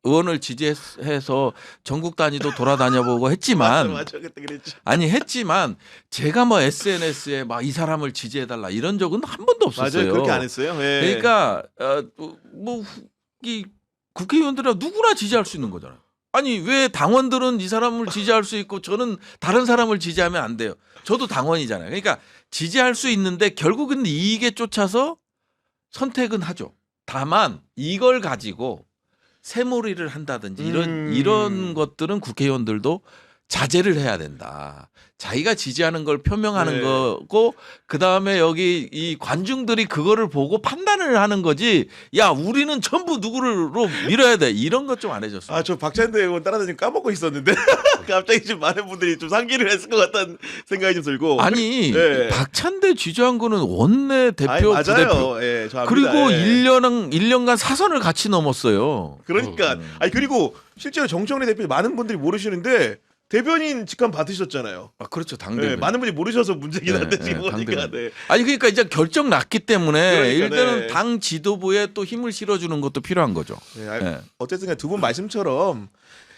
Speaker 2: 의원을 지지해서 전국 단위도 돌아다녀보고 했지만
Speaker 1: 맞아 그때 그랬지.
Speaker 2: 아니 했지만 제가 뭐 SNS에 막 이 사람을 지지해달라 이런 적은 한 번도 없었어요.
Speaker 1: 맞아요. 그렇게 안 했어요. 네.
Speaker 2: 그러니까 뭐 이 국회의원들은 누구나 지지할 수 있는 거잖아요. 아니 왜 당원들은 이 사람을 지지할 수 있고 저는 다른 사람을 지지하면 안 돼요. 저도 당원이잖아요. 그러니까 지지할 수 있는데 결국은 이익에 쫓아서 선택은 하죠. 다만 이걸 가지고 새몰이를 한다든지 이런 것들은 국회의원들도 자제를 해야 된다. 자기가 지지하는 걸 표명하는
Speaker 1: 네.
Speaker 2: 거고 그다음에 여기 이 관중들이 그거를 보고 판단을 하는 거지. 야, 우리는 전부 누구로 밀어야 돼. 이런 것 좀 안 해줬어.
Speaker 1: 아, 저 박찬대 의원 따라다니면 까먹고 있었는데 갑자기 좀 많은 분들이 좀 상기를 했을 것 같다는 생각이 좀 들고.
Speaker 2: 아니,
Speaker 1: 예.
Speaker 2: 박찬대 주저한 거는 원내 대표,
Speaker 1: 아니,
Speaker 2: 부대표.
Speaker 1: 맞아요. 예, 저 압니다.
Speaker 2: 그리고
Speaker 1: 예.
Speaker 2: 1년간 사선을 같이 넘었어요.
Speaker 1: 그러니까 아니 그리고 실제로 정청래 대표 많은 분들이 모르시는데 대변인 직함 받으셨잖아요.
Speaker 2: 아, 그렇죠.
Speaker 1: 예,
Speaker 2: 당대변인.
Speaker 1: 많은 분이 모르셔서 문제긴
Speaker 2: 네,
Speaker 1: 한데
Speaker 2: 네,
Speaker 1: 지금 보니까
Speaker 2: 당대변인.
Speaker 1: 네.
Speaker 2: 아니 그러니까 이제 결정 났기 때문에
Speaker 1: 그러니까,
Speaker 2: 일단은
Speaker 1: 네.
Speaker 2: 당 지도부에 또 힘을 실어주는 것도 필요한 거죠.
Speaker 1: 네, 아,
Speaker 2: 네.
Speaker 1: 어쨌든 두 분 말씀처럼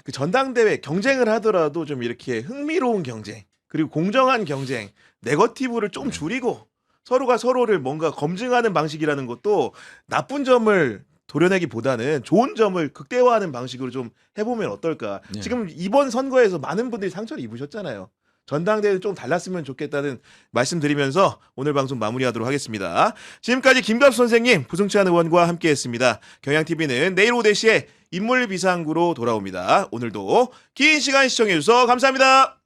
Speaker 1: 그 전당대회 경쟁을 하더라도 좀 이렇게 흥미로운 경쟁 그리고 공정한 경쟁 네거티브를 좀 줄이고 서로가 서로를 뭔가 검증하는 방식이라는 것도 나쁜 점을 도려내기보다는 좋은 점을 극대화하는 방식으로 좀 해보면 어떨까.
Speaker 2: 네.
Speaker 1: 지금 이번 선거에서 많은 분들이 상처를 입으셨잖아요. 전당대회는 좀 달랐으면 좋겠다는 말씀드리면서 오늘 방송 마무리하도록 하겠습니다. 지금까지 김갑수 선생님, 부승찬 의원과 함께했습니다. 경향TV는 내일 오후 4시에 인물비상구로 돌아옵니다. 오늘도 긴 시간 시청해주셔서 감사합니다.